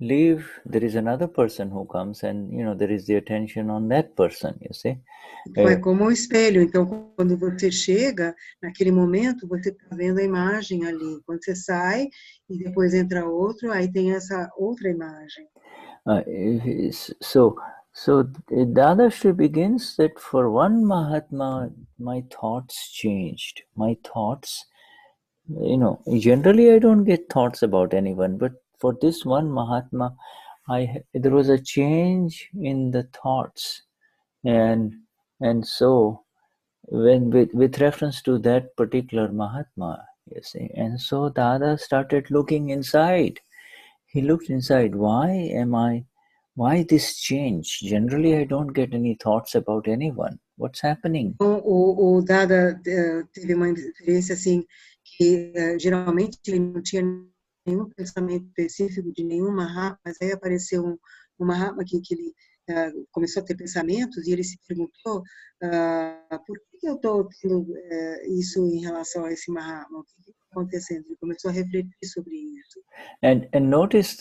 leave, there is another person who comes, and there is the attention on that person, you see. Então é como um espelho. Então, quando você chega, naquele momento, você está vendo a imagem ali. Quando você sai e depois entra outro, aí tem essa outra imagem. So Dadashri begins that for one Mahatma, my thoughts changed. My thoughts, generally I don't get thoughts about anyone, but for this one Mahatma, there was a change in the thoughts, and so when with reference to that particular Mahatma, you see, and so Dada started looking inside. He looked inside. Why this change? Generally, I don't get any thoughts about anyone. What's happening? O Dada teve uma experiência assim que geralmente ele não tinha nenhum pensamento específico de nenhum Mahatma, mas aí apareceu um Mahatma que ele começou a ter pensamentos e ele se perguntou por que eu estou tendo isso em relação a esse Mahatma? O que está acontecendo? Ele começou a refletir sobre isso. And notice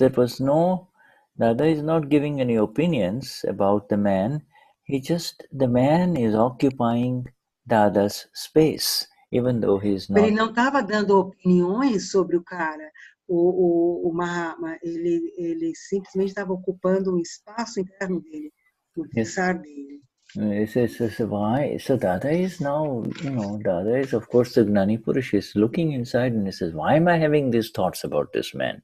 Dada is not giving any opinions about the man. The man is occupying Dada's space, even though he is not. Ele não estava dando opiniões sobre o cara, o Mahatma. Ele simplesmente estava ocupando um espaço interno dele, no pensar dele. Why? So Dada is now, Dada is, of course, the Gnani Purush is looking inside and he says, why am I having these thoughts about this man?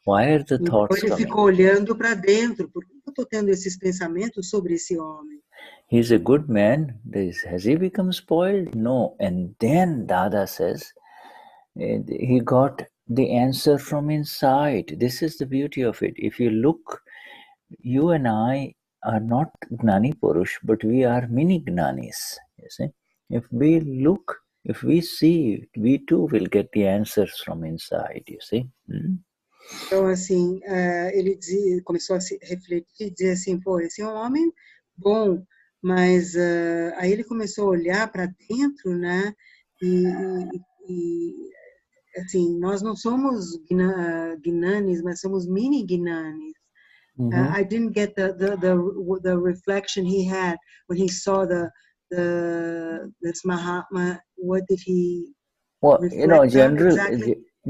Why are the thoughts coming? Ele ficou olhando para dentro. Por que eu estou tendo esses pensamentos sobre esse homem? He's a good man. Has he become spoiled? No. And then Dada says, he got the answer from inside. This is the beauty of it. If you look, you and I are not Gnani Purush, but we are mini Gnanis. You see? If we look, if we see, we too will get the answers from inside, you see? Então, assim, ele começou a se refletir e dizer assim, esse é um homem bom, mas aí ele começou a olhar para dentro, né? E assim, nós não somos Gnanis, mas somos mini Gnanis. I didn't get the reflection he had when he saw this Mahatma. What did he? Well,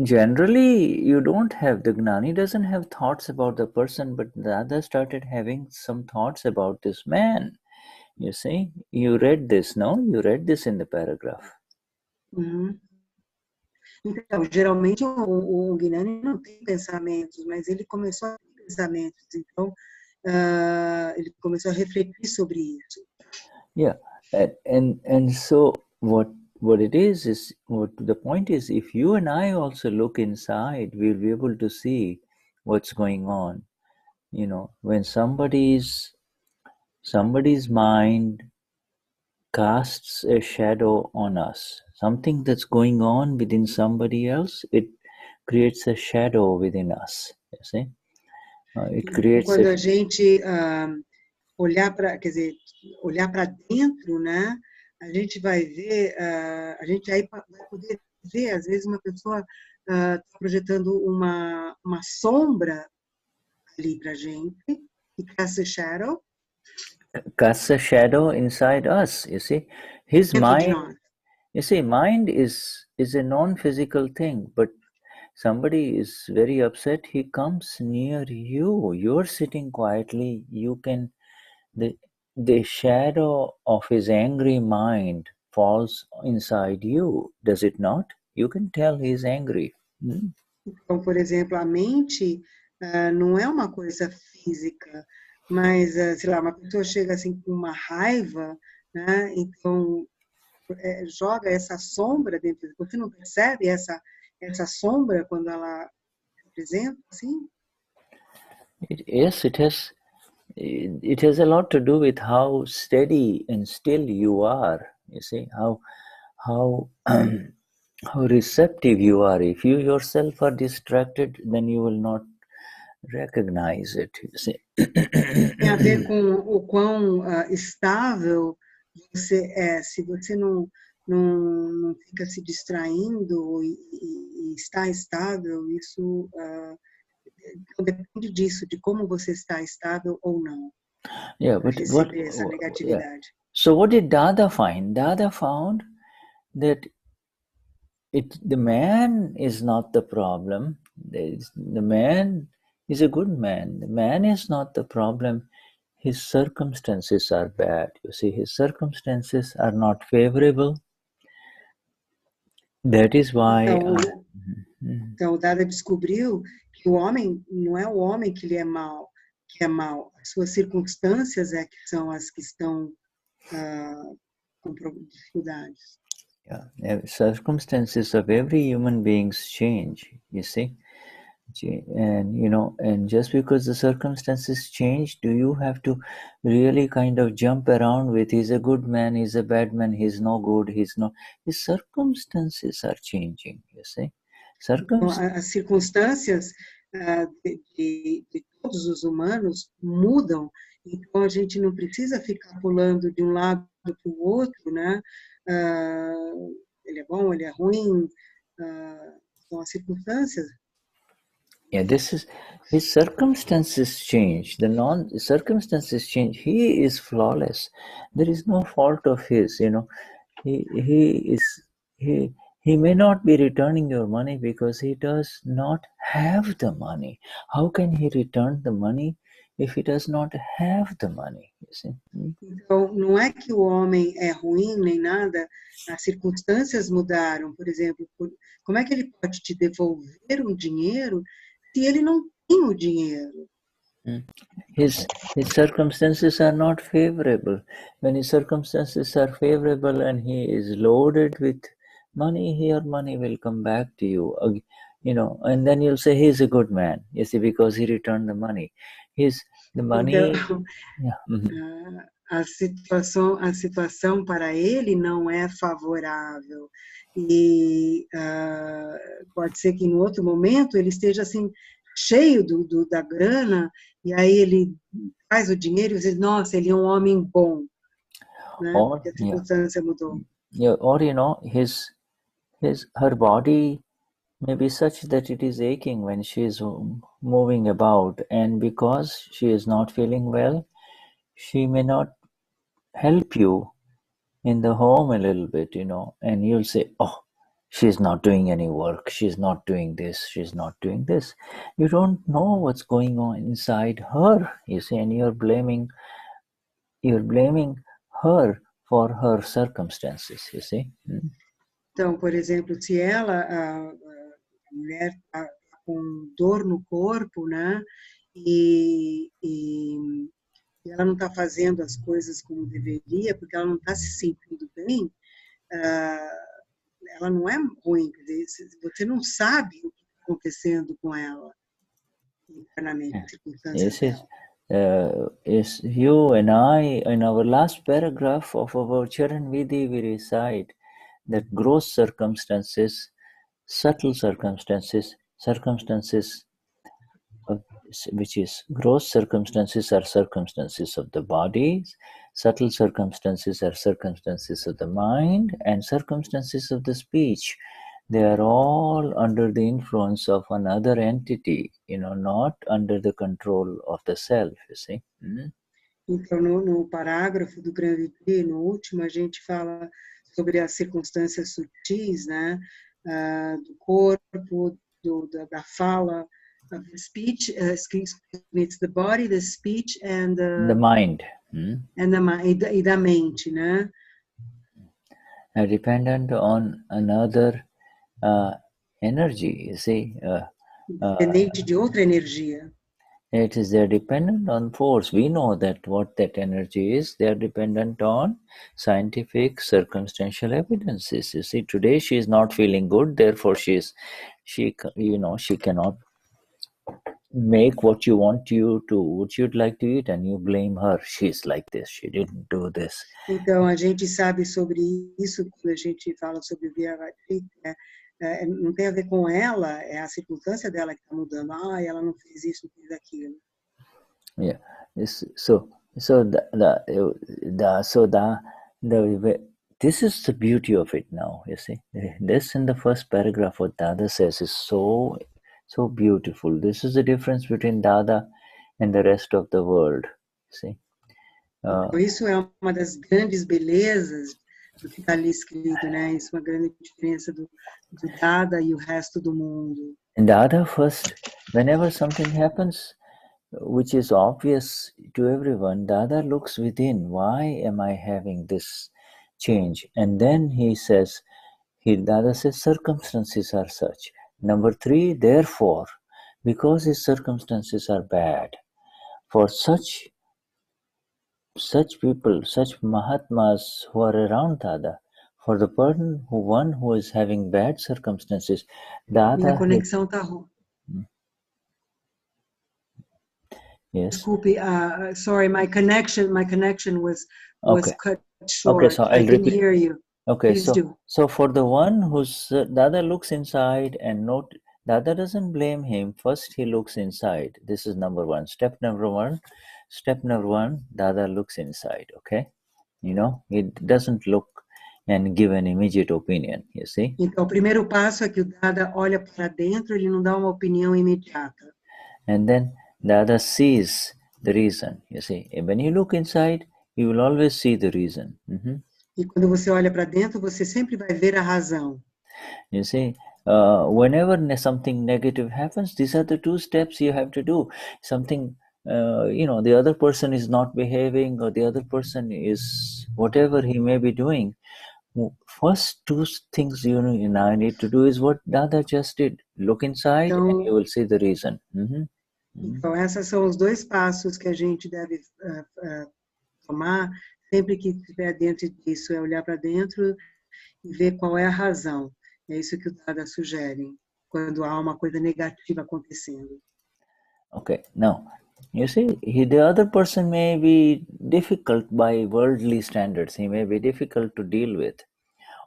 generally, you don't have, the Gnani doesn't have thoughts about the person, but the other started having some thoughts about this man. You see, you read this, no? You read this in the paragraph. Então, geralmente o Gnani não tem pensamentos, mas ele começou a ter pensamentos. Então, ele começou a refletir sobre isso. Yeah, and so what it is what the point is, if you and I also look inside, we'll be able to see what's going on. You know, when somebody's mind casts a shadow on us, something that's going on within somebody else, it creates a shadow within us. You see, it creates. Quando a gente olhar para, quer dizer, olhar para dentro, né? A gente vai ver, a gente aí vai poder ver, às vezes uma pessoa projetando uma sombra ali para a gente, e casts a shadow. Casts a shadow inside us. You see, his mind. You see, mind is a non-physical thing, but somebody is very upset, he comes near you. You're sitting quietly. You can, the shadow of his angry mind falls inside you, does it not? You can tell he's angry. Então, por exemplo, a mente não é uma coisa física, mas, sei lá, uma pessoa chega assim com uma raiva, né? Então joga essa sombra dentro. Você não percebe essa sombra quando ela se apresenta assim? Yes, it has a lot to do with how steady and still you are. You see, how receptive you are. If you yourself are distracted, then you will not recognize it. You see. Tem a ver com o quão estável você é. Se você não fica se distraindo e está estável, isso depende disso, de como você está estável ou não. Yeah, but essa negatividade. Yeah. So what did Dada find? Dada found that the man is not the problem. The man is a good man. The man is not the problem. His circumstances are bad. You see, his circumstances are not favorable. That is why. Então, o Dada descobriu que o homem não é o homem que é mau. As suas circunstâncias é que são as que estão com dificuldades. Yeah, circumstances of every human being's change, you see. And and just because the circumstances change, do you have to really kind of jump around with he's a good man, he's a bad man, he's no good, his circumstances are changing, you see. As circunstâncias de todos os humanos mudam, então a gente não precisa ficar pulando de um lado para o outro, né? Ele é bom, ele é ruim, são as circunstâncias. Yeah, his circumstances change. The circumstances change. He is flawless. There is no fault of his. He may not be returning your money because he does not have the money. How can he return the money if he does not have the money? You see? Então, não é que o homem é ruim nem nada, as circunstâncias mudaram. Por exemplo, como é que ele pode te devolver um dinheiro se ele não tem o dinheiro? His circumstances are not favorable. When his circumstances are favorable and he is loaded with money, your money will come back to you, and then you'll say he's a good man, you see, because he returned the money. The money. Então, a situação para ele não é favorável. E pode ser que em outro momento ele esteja assim, cheio da grana, e aí ele faz o dinheiro e diz, nossa, ele é um homem bom. Né? Porque a circunstância mudou. Yeah, or her body may be such that it is aching when she is moving about, and because she is not feeling well, she may not help you in the home a little bit, and you'll say, oh, she's not doing any work, she's not doing this, she's not doing this. You don't know what's going on inside her, you see, and you're blaming her for her circumstances, you see. Então, por exemplo, se ela, a mulher está com dor no corpo, né, e e ela não está fazendo as coisas como deveria, porque ela não está se sentindo bem, ela não é ruim, quer dizer, você não sabe o que está acontecendo com ela internamente, circunstâncias dela. Is you and I, in our last paragraph of our Charan Vidhi, we recite that gross circumstances, subtle circumstances, which is gross circumstances are circumstances of the body, subtle circumstances are circumstances of the mind, and circumstances of the speech. They are all under the influence of another entity, not under the control of the self, you see. Então, no parágrafo do Gnani Purush, no último, a gente fala sobre as circunstâncias sutis, né? Do corpo, da fala, of the speech, it's the body, the speech, and the mind. And e da mente, né? Are dependent on another energy, you see. Dependente de outra energia. It is they're dependent on force. We know that what that energy is. They are dependent on scientific circumstantial evidences. You see, today she is not feeling good, therefore she cannot make what you want you to, what you'd like to eat, and you blame her. She's like this, she didn't do this. Então, a gente sabe sobre isso quando a gente fala sobre Viavadri, não tem a ver com ela, é a circunstância dela que está mudando. Ela não fez isso, não fez aquilo. Yeah. This is the beauty of it now, you see. This in the first paragraph what Dada says is so beautiful. This is the difference between Dada and the rest of the world, see. Então, isso é uma das grandes belezas do que está ali escrito, né? Isso é uma grande diferença do Dada e o resto do mundo. In Dada, first, whenever something happens, which is obvious to everyone, Dada looks within. Why am I having this change? And then he says, Dada says, circumstances are such. Number 3, therefore, because his circumstances are bad, for such people, such Mahatmas who are around Dada, for the person who is having bad circumstances, Dada... Minha conexão está ruim. Yes. Desculpe, sorry, my connection was cut short. Okay, so I didn't hear you. Okay, Please do. So for the one who's Dada looks inside and Dada doesn't blame him. First, he looks inside. This is number 1. Step number one, Dada looks inside. Okay, he doesn't look and give an immediate opinion. You see. Então, o primeiro passo é que o Dada olha para dentro, ele não dá uma opinião imediata. And then Dada sees the reason. You see, when you look inside, you will always see the reason. E quando você olha para dentro, você sempre vai ver a razão. You see, whenever something negative happens, these are the 2 steps you have to do. Something, the other person is not behaving, or the other person is whatever he may be doing. First 2 things you need to do is what Dada just did. Look inside, and you will see the reason. Então, esses são os 2 passos que a gente deve tomar sempre que estiver dentro disso, é olhar para dentro e ver qual é a razão. É isso que o Dada sugere, quando há uma coisa negativa acontecendo. Okay, now, you see, the other person may be difficult by worldly standards. He may be difficult to deal with,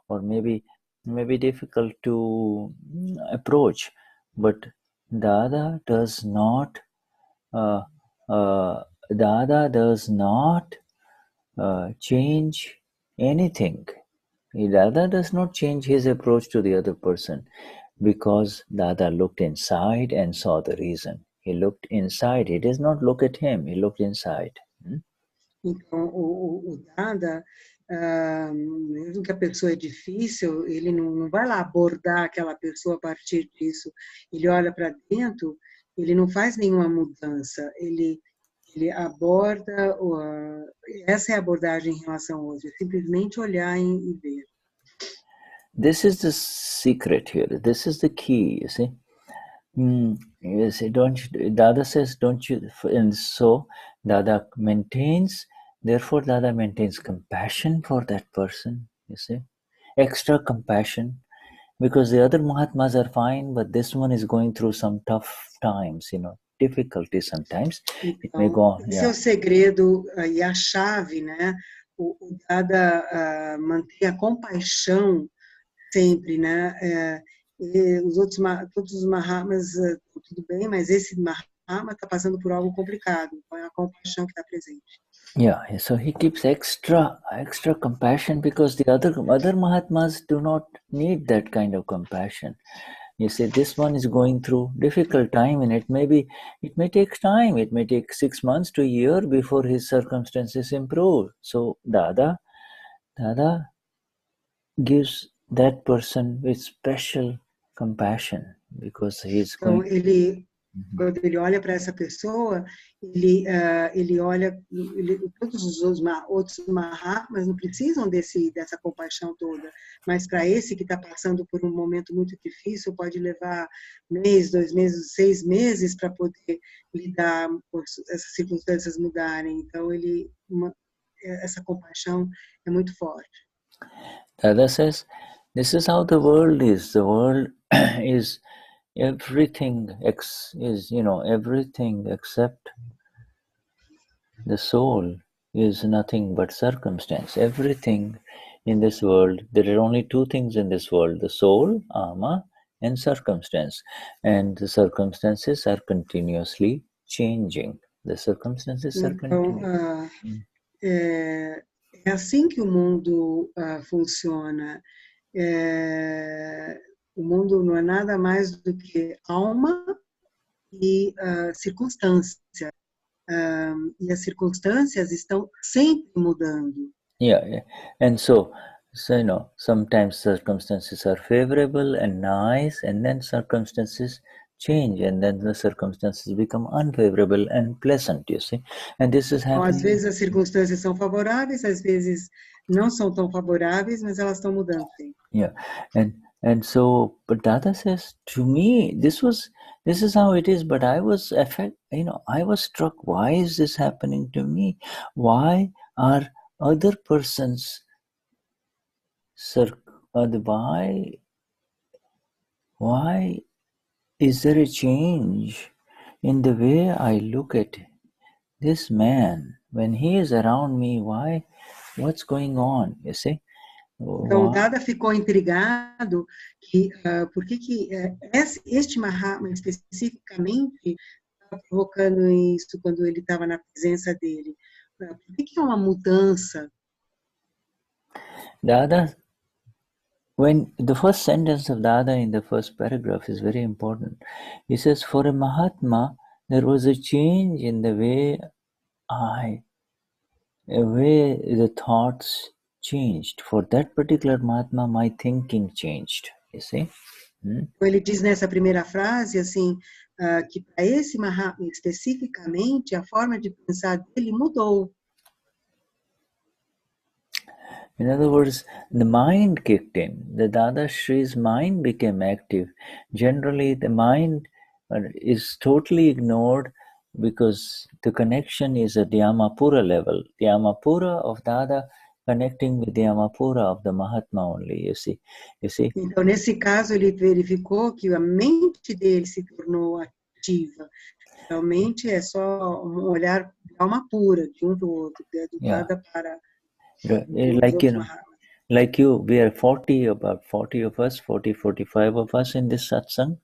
or maybe difficult to approach. But Dada does not change anything. Dada does not change his approach to the other person, because Dada looked inside and saw the reason. He looked inside. He does not look at him. He looked inside. Então, o Dada, mesmo que a pessoa é difícil, ele não vai lá abordar aquela pessoa a partir disso. Ele olha para dentro, ele não faz nenhuma mudança. Ele aborda, essa é a abordagem em relação ao outro, é simplesmente olhar e ver. This is the secret here. This is the key, you see. Yes, Dada says, don't you, and so Dada maintains, therefore Dada maintains compassion for that person, you see, extra compassion, because the other Mahatmas are fine, but this one is going through some tough times, difficulty sometimes. It may go on. Esse é o segredo e a chave, né? O Dada manter a compaixão sempre, né? E todos os Mahatmas, tudo bem, mas esse Mahatma está passando por algo complicado, então é a compaixão que está presente. Yeah, so he keeps extra compassion because the other Mahatmas do not need that kind of compassion. You see, this one is going through difficult time, and it may take time. It may take 6 months to a year before his circumstances improve. So Dada gives that person with special compassion because he is Então, going. Quando ele olha para essa pessoa, ele olha, todos os outros Mahatmas não precisam dessa compaixão toda, mas para esse que está passando por um momento muito difícil, pode levar mês, 2 meses, 6 meses para poder lidar com essas circunstâncias mudarem. Então, essa compaixão é muito forte. Dada says, this is how the world is. The world is everything everything except the soul is nothing but circumstance. Everything in this world, there are only 2 things in this world, the soul, ama, and circumstance. And the circumstances are continuously changing. The circumstances are continuing. É assim que o mundo funciona. O mundo não é nada mais do que alma e circunstância. E as circunstâncias estão sempre mudando. Yeah. And so sometimes circumstances are favorable and nice, and then circumstances change, and then the circumstances become unfavorable and pleasant, you see. And this is happening. Às vezes as circunstâncias são favoráveis, às vezes não são tão favoráveis, mas elas estão mudando. Sim. Yeah, and so, but Dada says, to me, this is how it is. But I was I was struck. Why is this happening to me? Why are other persons? Why is there a change in the way I look at this man when he is around me? Why? What's going on? You see? Então, Dada ficou intrigado que por que este Mahatma especificamente estava provocando isso quando ele estava na presença dele. Por que é uma mudança? Dada, when the first sentence of Dada in the first paragraph is very important. He says, for a Mahatma, there was a change in the way the thoughts changed. For that particular Mahatma, my thinking changed. You see? Ele diz nessa primeira frase assim que para esse Mahatma especificamente a forma de pensar dele mudou. In other words, the mind kicked in. The Dadashri's mind became active. Generally, the mind is totally ignored because the connection is at the Amapura level. The Amapura of Dada connecting with the Amapura of the Mahatma only, you see. Então, nesse caso, ele verificou que a mente dele se tornou ativa. Realmente é só um olhar de alma pura, de um para o outro, do Dada para like you, we are about 40 of us, 45 of us in this satsang.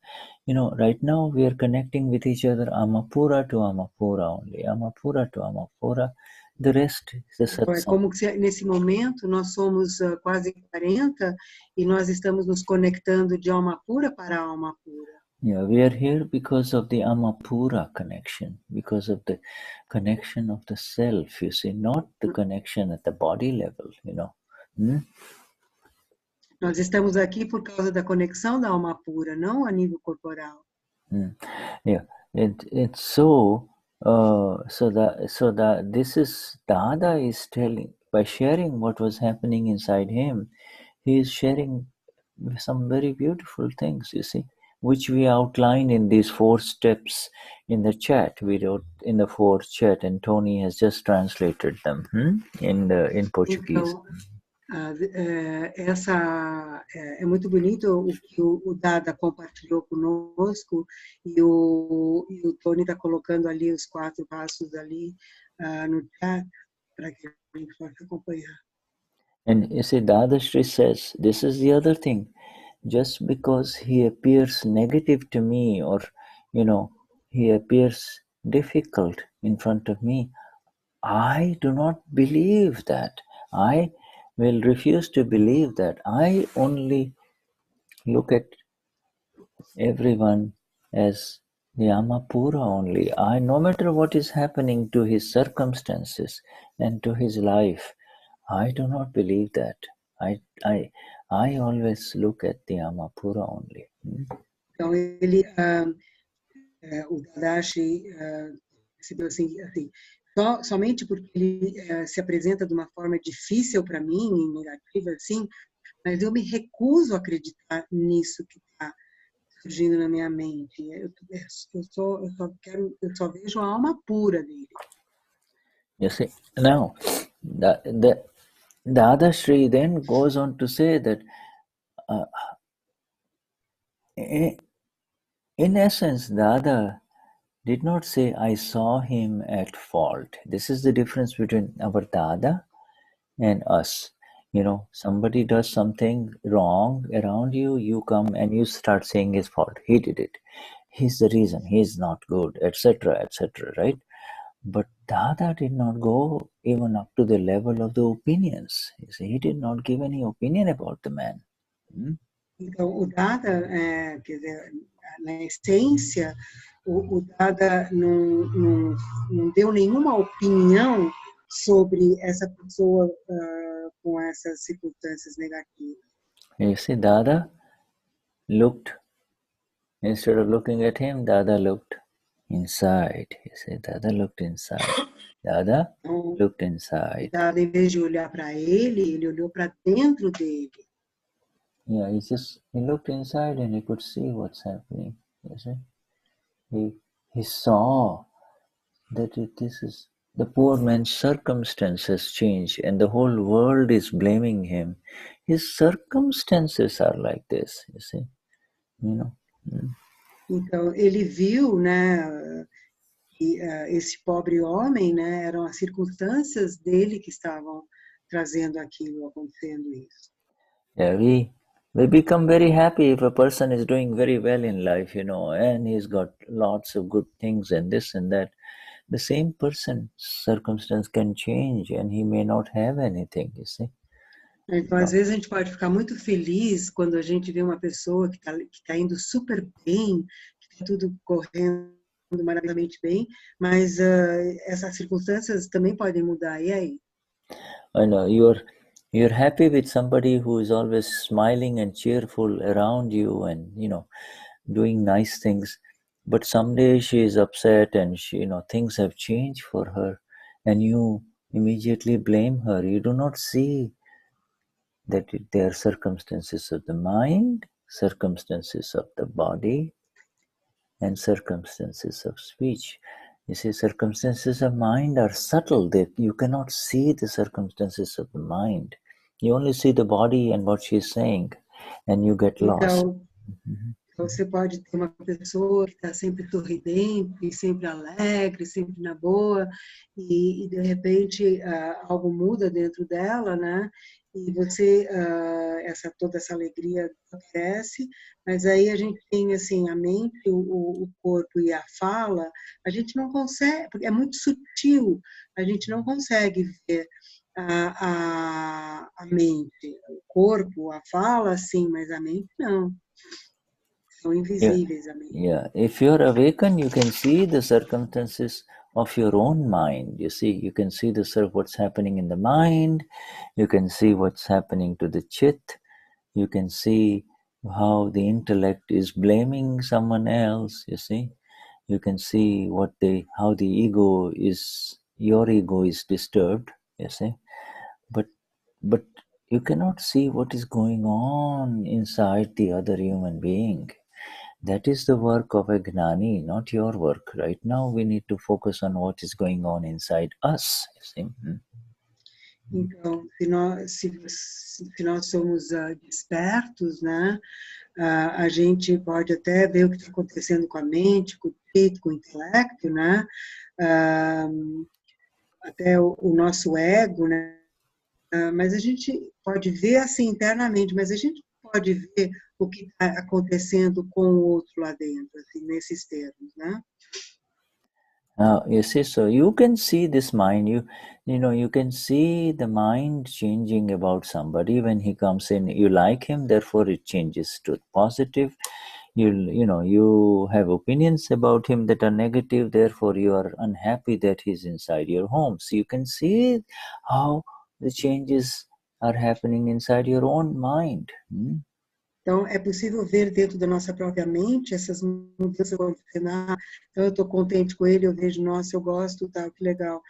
Right now we are connecting with each other, Amapura to Amapura only, Amapura to Amapura. The rest is the satsang. É como que nesse momento nós somos quase 40 e nós estamos nos conectando de alma pura para alma pura. Yeah, we are here because of the Amapura connection, because of the connection of the self, you see, not the connection at the body level, Nós estamos aqui por causa da conexão da alma pura, não a nível corporal. Yeah, it's so that this is Dada is telling, by sharing what was happening inside him, he is sharing some very beautiful things, you see. which we outlined in these 4 steps in the chat. We wrote in the 4th chat, and Tony has just translated them in Portuguese. Então, essa é muito bonito o que o Dada compartilhou conosco e o Tony está colocando ali os 4 passos ali no chat para que a gente possa acompanhar. And you see, Dadashri says, this is the other thing. Just because he appears negative to me, or, he appears difficult in front of me, I do not believe that. I will refuse to believe that. I only look at everyone as Yamapura only. No matter what is happening to his circumstances and to his life, I do not believe that. I always look at the Yamapura only. Então, ele, o Dadashri percebeu assim, somente porque ele se apresenta de uma forma difícil para mim, negativa, assim, mas eu me recuso a acreditar nisso que está surgindo na minha mente. Eu só vejo a alma pura dele. You see, now, the Dadashri then goes on to say that in essence, Dada did not say, I saw him at fault. This is the difference between our Dada and us. Somebody does something wrong around you, you come and you start saying his fault. He did it. He's the reason. He's not good, etc., right? But Dada did not go even up to the level of the opinions. You see, he did not give any opinion about the man. Então, o Dada, quer dizer, na essência, o Dada não deu nenhuma opinião sobre essa pessoa com essas circunstâncias negativas. You see, Dada looked, instead of looking at him, Dada looked inside. You see, Dada looked inside. Dada looked inside. Dada, em vez de olhar para ele olhou para dentro dele. Yeah, he looked inside and he could see what's happening. You see, he saw that this is the poor man's circumstances change, and the whole world is blaming him. His circumstances are like this. You see, Então ele viu, né, que esse pobre homem, né, eram as circunstâncias dele que estavam trazendo aquilo, acontecendo isso. Yeah, we become very happy if a person is doing very well in life, and he's got lots of good things and this and that. The same person's circumstance can change and he may not have anything, you see. Então, às vezes a gente pode ficar muito feliz quando a gente vê uma pessoa que tá indo super bem, que está tudo correndo maravilhosamente bem, mas essas circunstâncias também podem mudar. E aí? I know you're happy with somebody who is always smiling and cheerful around you and doing nice things, but someday she is upset and she, things have changed for her, and you immediately blame her. You do not see that there are circumstances of the mind, circumstances of the body, and circumstances of speech. You see, circumstances of mind are subtle, that you cannot see the circumstances of the mind. You only see the body and what she's saying, and you get lost. Então, você pode ter uma pessoa que está sempre sorridente, sempre alegre, sempre na boa, e de repente algo muda dentro dela, né? E você, toda essa alegria acontece, mas aí a gente tem assim, a mente, o corpo e a fala, a gente não consegue, porque é muito sutil, a gente não consegue ver a mente, o corpo, a fala, sim, mas a mente não. São invisíveis, a mente. Yeah, if you're awakened, you can see the circumstances of your own mind. You see, you can see what's happening in the mind, you can see what's happening to the chit, you can see how the intellect is blaming someone else, you see. You can see how the ego is, your ego is disturbed, you see. But you cannot see what is going on inside the other human being. That is the work of a Gnani, not your work. Right now we need to focus on what is going on inside us. You see? Então, se nós somos despertos, né, a gente pode até ver o que está acontecendo com a mente, com o espírito, com o intelecto, né, até o nosso ego, né, mas a gente pode ver assim internamente, mas a gente pode ver o que está acontecendo com o outro lá dentro, assim, nesses termos, né? You see, so you can see this mind, you can see the mind changing about somebody when he comes in. You like him, therefore it changes to positive. You have opinions about him that are negative, therefore you are unhappy that he's inside your home. So you can see how the changes are happening inside your own mind. Então, é possível ver dentro da nossa própria mente essas mudanças acontecendo. Então, eu estou contente com ele, eu vejo, nossa, eu gosto, tá, que legal.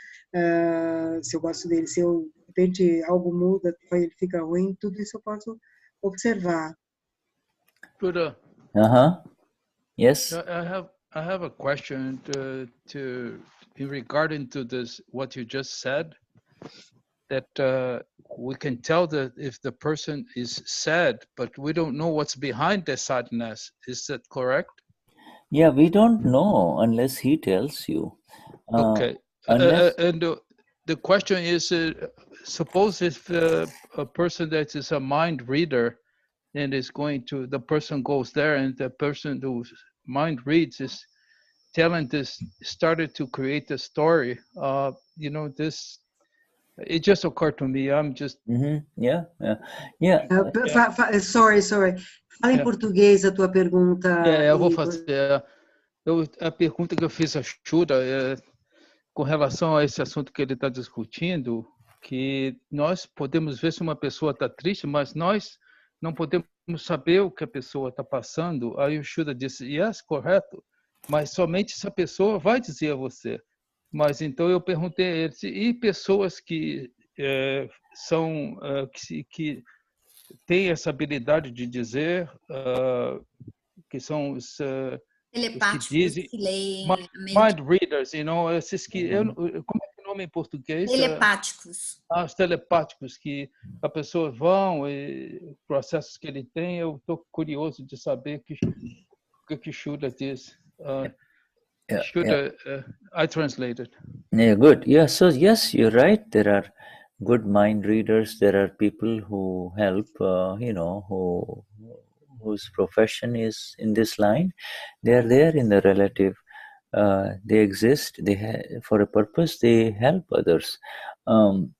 Se eu gosto dele, se eu, de repente, algo muda, ele fica ruim, tudo isso eu posso observar. Buddha. Yes. I have a question in regarding to this, what you just said, that we can tell that if the person is sad, but we don't know what's behind the sadness. Is that correct? Yeah, we don't know unless he tells you. Okay. And the question is, suppose if a person that is a mind reader and is the person goes there and the person whose mind reads is telling this, started to create a story, this, it just occurred to me. I'm just... Yeah. Sorry. Fala em português a tua pergunta. Eu vou fazer. A pergunta que eu fiz a Shuddha com relação a esse assunto que ele está discutindo, que nós podemos ver se uma pessoa está triste, mas nós não podemos saber o que a pessoa está passando. Aí o Shuddha disse, yes, correto, mas somente essa pessoa vai dizer a você. Mas então eu perguntei a ele, e pessoas que que têm essa habilidade de dizer, que são os telepáticos, que dizem, que leem mind readers, esses que, como é que é o nome em português? Telepáticos. Os telepáticos, que a pessoa vão, e processos que ele tem, eu estou curioso de saber o que Shuddha diz. I translated. Yeah, good. Yeah, so yes, you're right. There are good mind readers. There are people who help, whose profession is in this line. They are there in the relative. They exist. For a purpose. They help others. The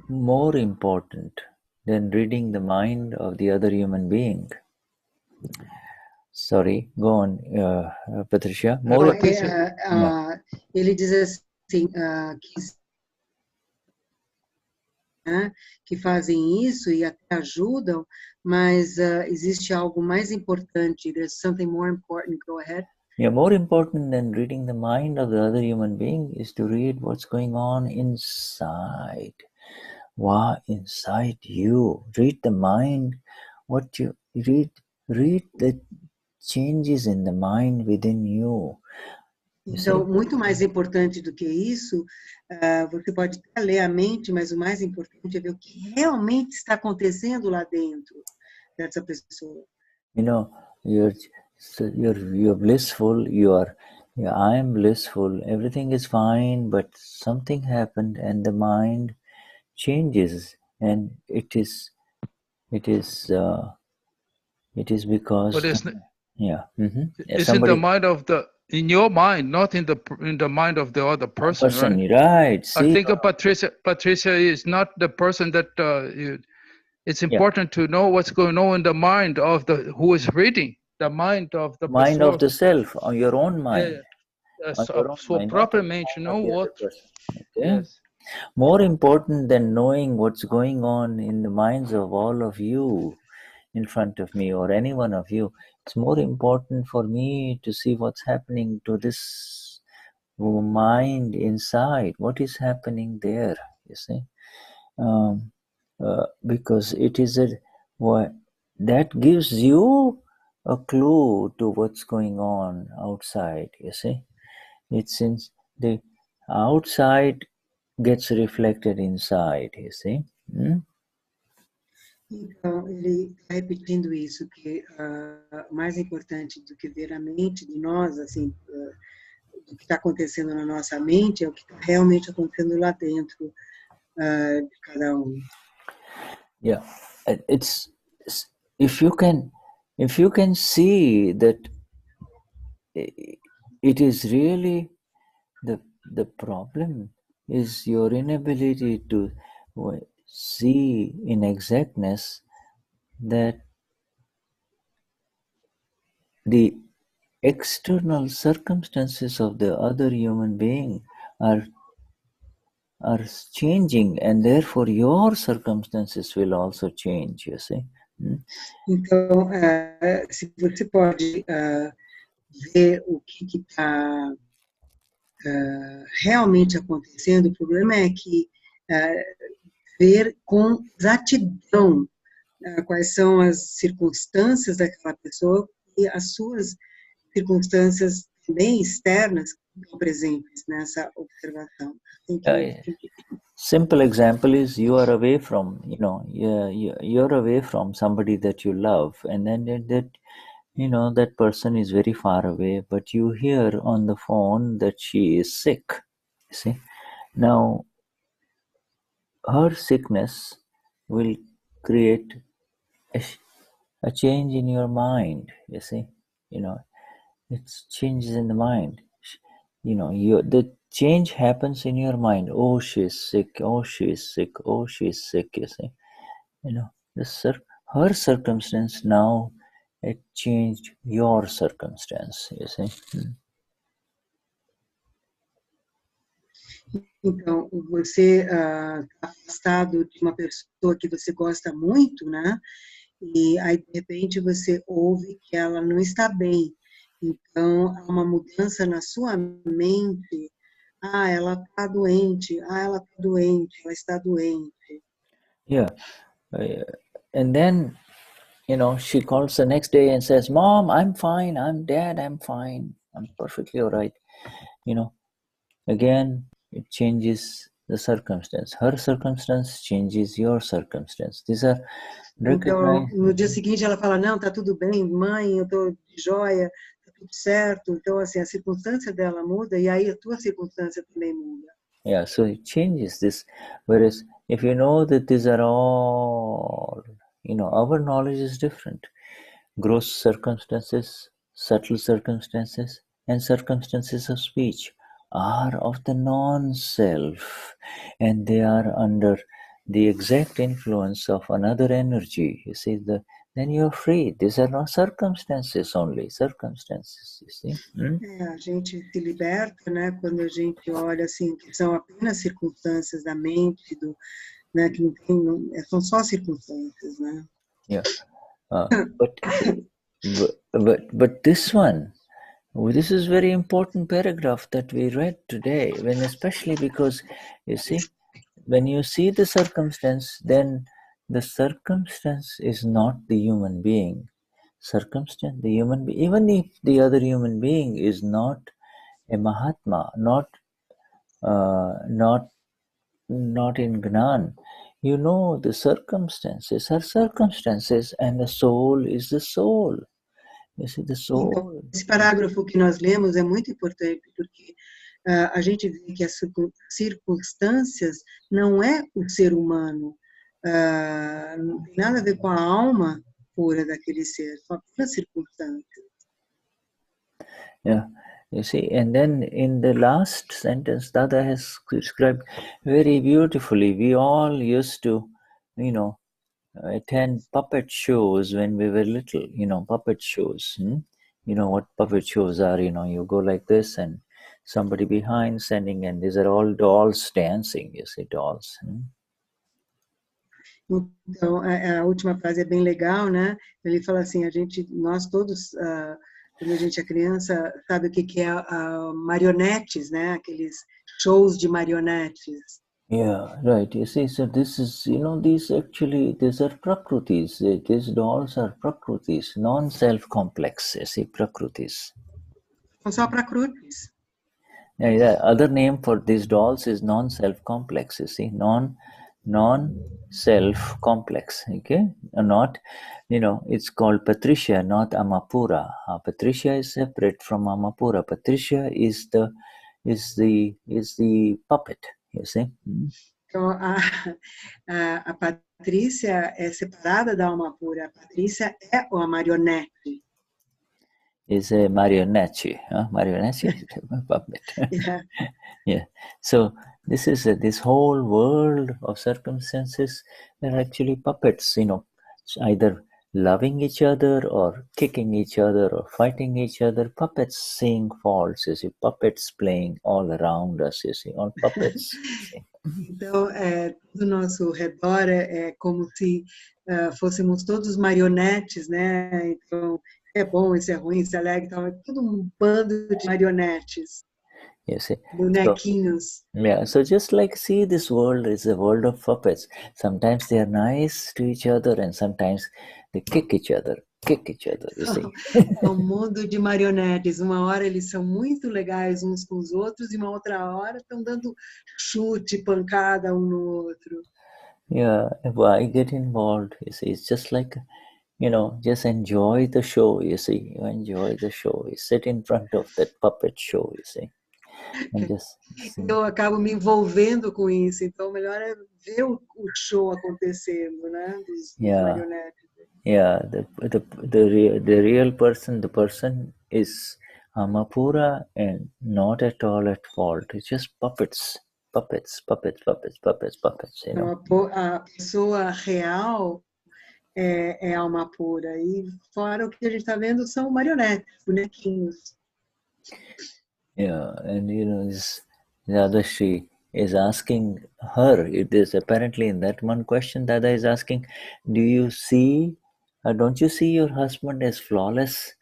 more important than reading the mind of the other human being. Sorry, go on, Patricia. Ele diz assim, que fazem isso e até ajudam, mas existe algo mais importante. There's something more important. Go ahead. Yeah, more important than reading the mind of the other human being is to read what's going on inside. Wow, inside you. Read the mind. What you read the changes in the mind within you. Então, muito mais importante do que isso, você pode até ler a mente, mas o mais importante é ver o que realmente está acontecendo lá dentro dessa pessoa. You're blissful. I am blissful. Everything is fine, but something happened, and the mind changes, and it is because. But it's in the mind of in your mind, not in the mind of the other person, right? See, I think Patricia is not the person that it's important to know what's going on in the mind of who is reading, the mind of the mind of the self, or your own mind. Sua própria mente, não outro. Yes. More important than knowing what's going on in the minds of all of you in front of me or any one of you, it's more important for me to see what's happening to this mind inside. What is happening there, you see? Because it is that gives you a clue to what's going on outside, you see. It's since the outside gets reflected inside, you see. Então, ele está repetindo isso, que mais importante do que ver a mente de nós, assim, do que está acontecendo na nossa mente, é o que está realmente acontecendo lá dentro de cada um. Yeah, it's if you can see that it is really the problem is your inability to see in exactness that the external circumstances of the other human being are changing, and therefore your circumstances will also change, you see. Então, se você pode ver o que está realmente acontecendo, o problema é que ver com exatidão quais são as circunstâncias daquela pessoa e as suas circunstâncias também externas que estão presentes nessa observação. Simple example is you are away from, you're away from somebody that you love, and then that person is very far away, but you hear on the phone that she is sick, you see. Now, her sickness will create a change in your mind, you see. It's changes in the mind. The change happens in your mind. Oh, she's sick. Oh, she's sick. Oh, she's sick, you see. Her circumstance now, it changed your circumstance, you see. Então, você está afastado de uma pessoa que você gosta muito, né? E aí, de repente, você ouve que ela não está bem. Então, há uma mudança na sua mente. Ela está doente. Ela está doente. Ela está doente. Yeah. And then, she calls the next day and says, Mom, I'm fine. Dad, I'm fine. I'm perfectly all right. Again, it changes the circumstance. Her circumstance changes your circumstance. These are Então, no dia seguinte, ela fala, não, tá tudo bem, mãe, eu tô de joia, tá tudo certo. Então, assim, a circunstância dela muda e aí a tua circunstância também muda. Yeah, so it changes this. Whereas, if you know that these are all, our knowledge is different. Gross circumstances, subtle circumstances, and circumstances of speech are of the non-self, and they are under the exact influence of another energy. You see, then you're free. These are not circumstances only, circumstances, you see. A gente se liberta, né, quando a gente olha assim, que são apenas circunstâncias da mente, né, que não tem, são só circunstâncias, né? Yeah, but this one, this is very important paragraph that we read today, especially because, you see, when you see the circumstance, then the circumstance is not the human being. Even if the other human being is not a Mahatma, not in Gnan, the circumstances are circumstances, and the soul is the soul. You see, the soul. Então, esse parágrafo que nós lemos é muito importante, porque a gente vê que as circunstâncias não é o ser humano, não tem nada a ver com a alma pura daquele ser, são apenas circunstâncias. Yeah, you see, and then in the last sentence, Dada has described very beautifully. We all used to, attend puppet shows when we were little, puppet shows. You know what puppet shows are, you go like this and somebody behind standing, and these are all dolls dancing, you see, dolls. Então, a última frase é bem legal, né? Ele fala assim, nós todos, quando a gente é criança, sabe o que é marionetes, né? Aqueles shows de marionetes. Yeah, right. You see, so this is, these are prakrutis. These dolls are prakrutis, non-self complex. You see, prakrutis. São só prakrutis. Yeah, the other name for these dolls is non-self complex. You see, non-self complex. Okay, not, it's called Patricia, not Amapura. Patricia is separate from Amapura. Patricia is the puppet. You see. Então, a Patrícia é separada da alma pura. A Patrícia é uma marionete. Is a marionette, marionette, puppet. Yeah. Yeah. So this whole world of circumstances, they're actually puppets. Either loving each other or kicking each other or fighting each other. Puppets seeing faults. You see, puppets playing all around us. You see, all puppets. Então, tudo ao nosso redor é como se fôssemos todos marionetes, né? Então, é bom, isso é ruim, isso é alegre, então é tudo um bando de marionetes. You see, bonequinhos. So just like, see, this world is a world of puppets. Sometimes they are nice to each other and sometimes they kick each other, you see. É um mundo de marionetes. Uma hora eles são muito legais uns com os outros e uma outra hora estão dando chute, pancada um no outro. Yeah, why get involved? You see, it's just like, just enjoy the show, you see. You enjoy the show. You sit in front of that puppet show, you see. Eu acabo me envolvendo com isso, então melhor é ver o show acontecendo, né? Dos marionetes. Yeah, the real person, the person is Amapura and not at all at fault. It's just puppets. Então, a pessoa real é alma pura. E fora o que a gente está vendo são marionetes, bonequinhos. Yeah, and this Dadashri is asking her, it is apparently in that one question Dada is asking, don't you see your husband as flawless?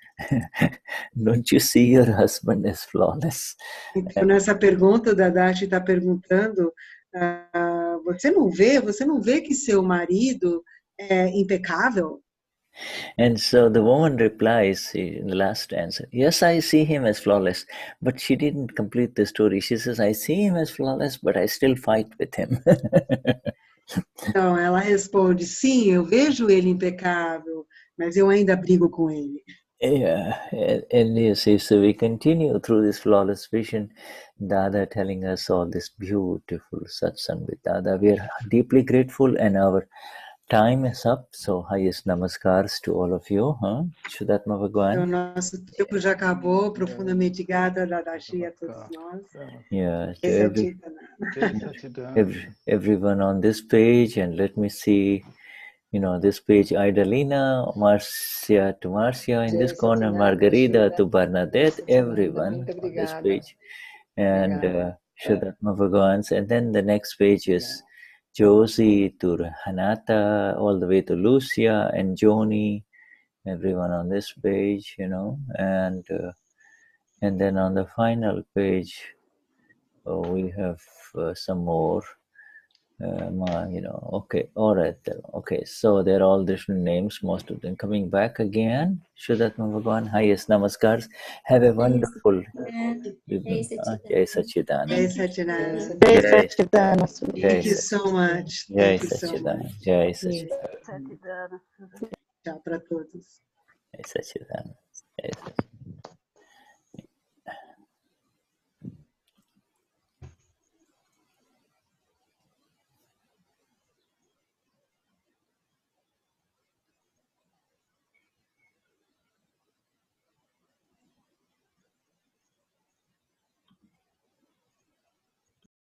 Don't you see your husband as flawless? Então, nessa pergunta, Dadashri está perguntando, você não vê que seu marido é impecável? And so the woman replies in the last answer, yes, I see him as flawless, but she didn't complete the story. She says, I see him as flawless, but I still fight with him. Então, ela responde, sim, eu vejo ele impecável, mas eu ainda brigo com ele. Yeah, and you see, so we continue through this flawless vision, Dada telling us all this beautiful satsang with Dada. We are deeply grateful and our time is up, so highest namaskars to all of you. Shuddha Bhagwan. Então, nosso tempo já acabou, profundamente grata, Dadashri, a todos nós. Yeah, everyone on this page, and let me see, this page, Idalina, Marcia to Marcia, in this corner, Margarida to Bernadette, everyone on this page, and Shuddha Bhagwan's, and then the next page is Josie to Hanata, all the way to Lucia and Joni, everyone on this page, and then on the final page, we have some more, okay, all right, okay, so they're all different names, most of them coming back again. Shuddha Bhagwan, highest namaskars. Have a wonderful evening. Jai Sachidanand. Jai Sachidanand. Jai Sachidanand. Thank you so much. Jai Sachidanand. Jai Sachidanand. Tchau para todos. Jai Sachidanand. Jai Sachidanand.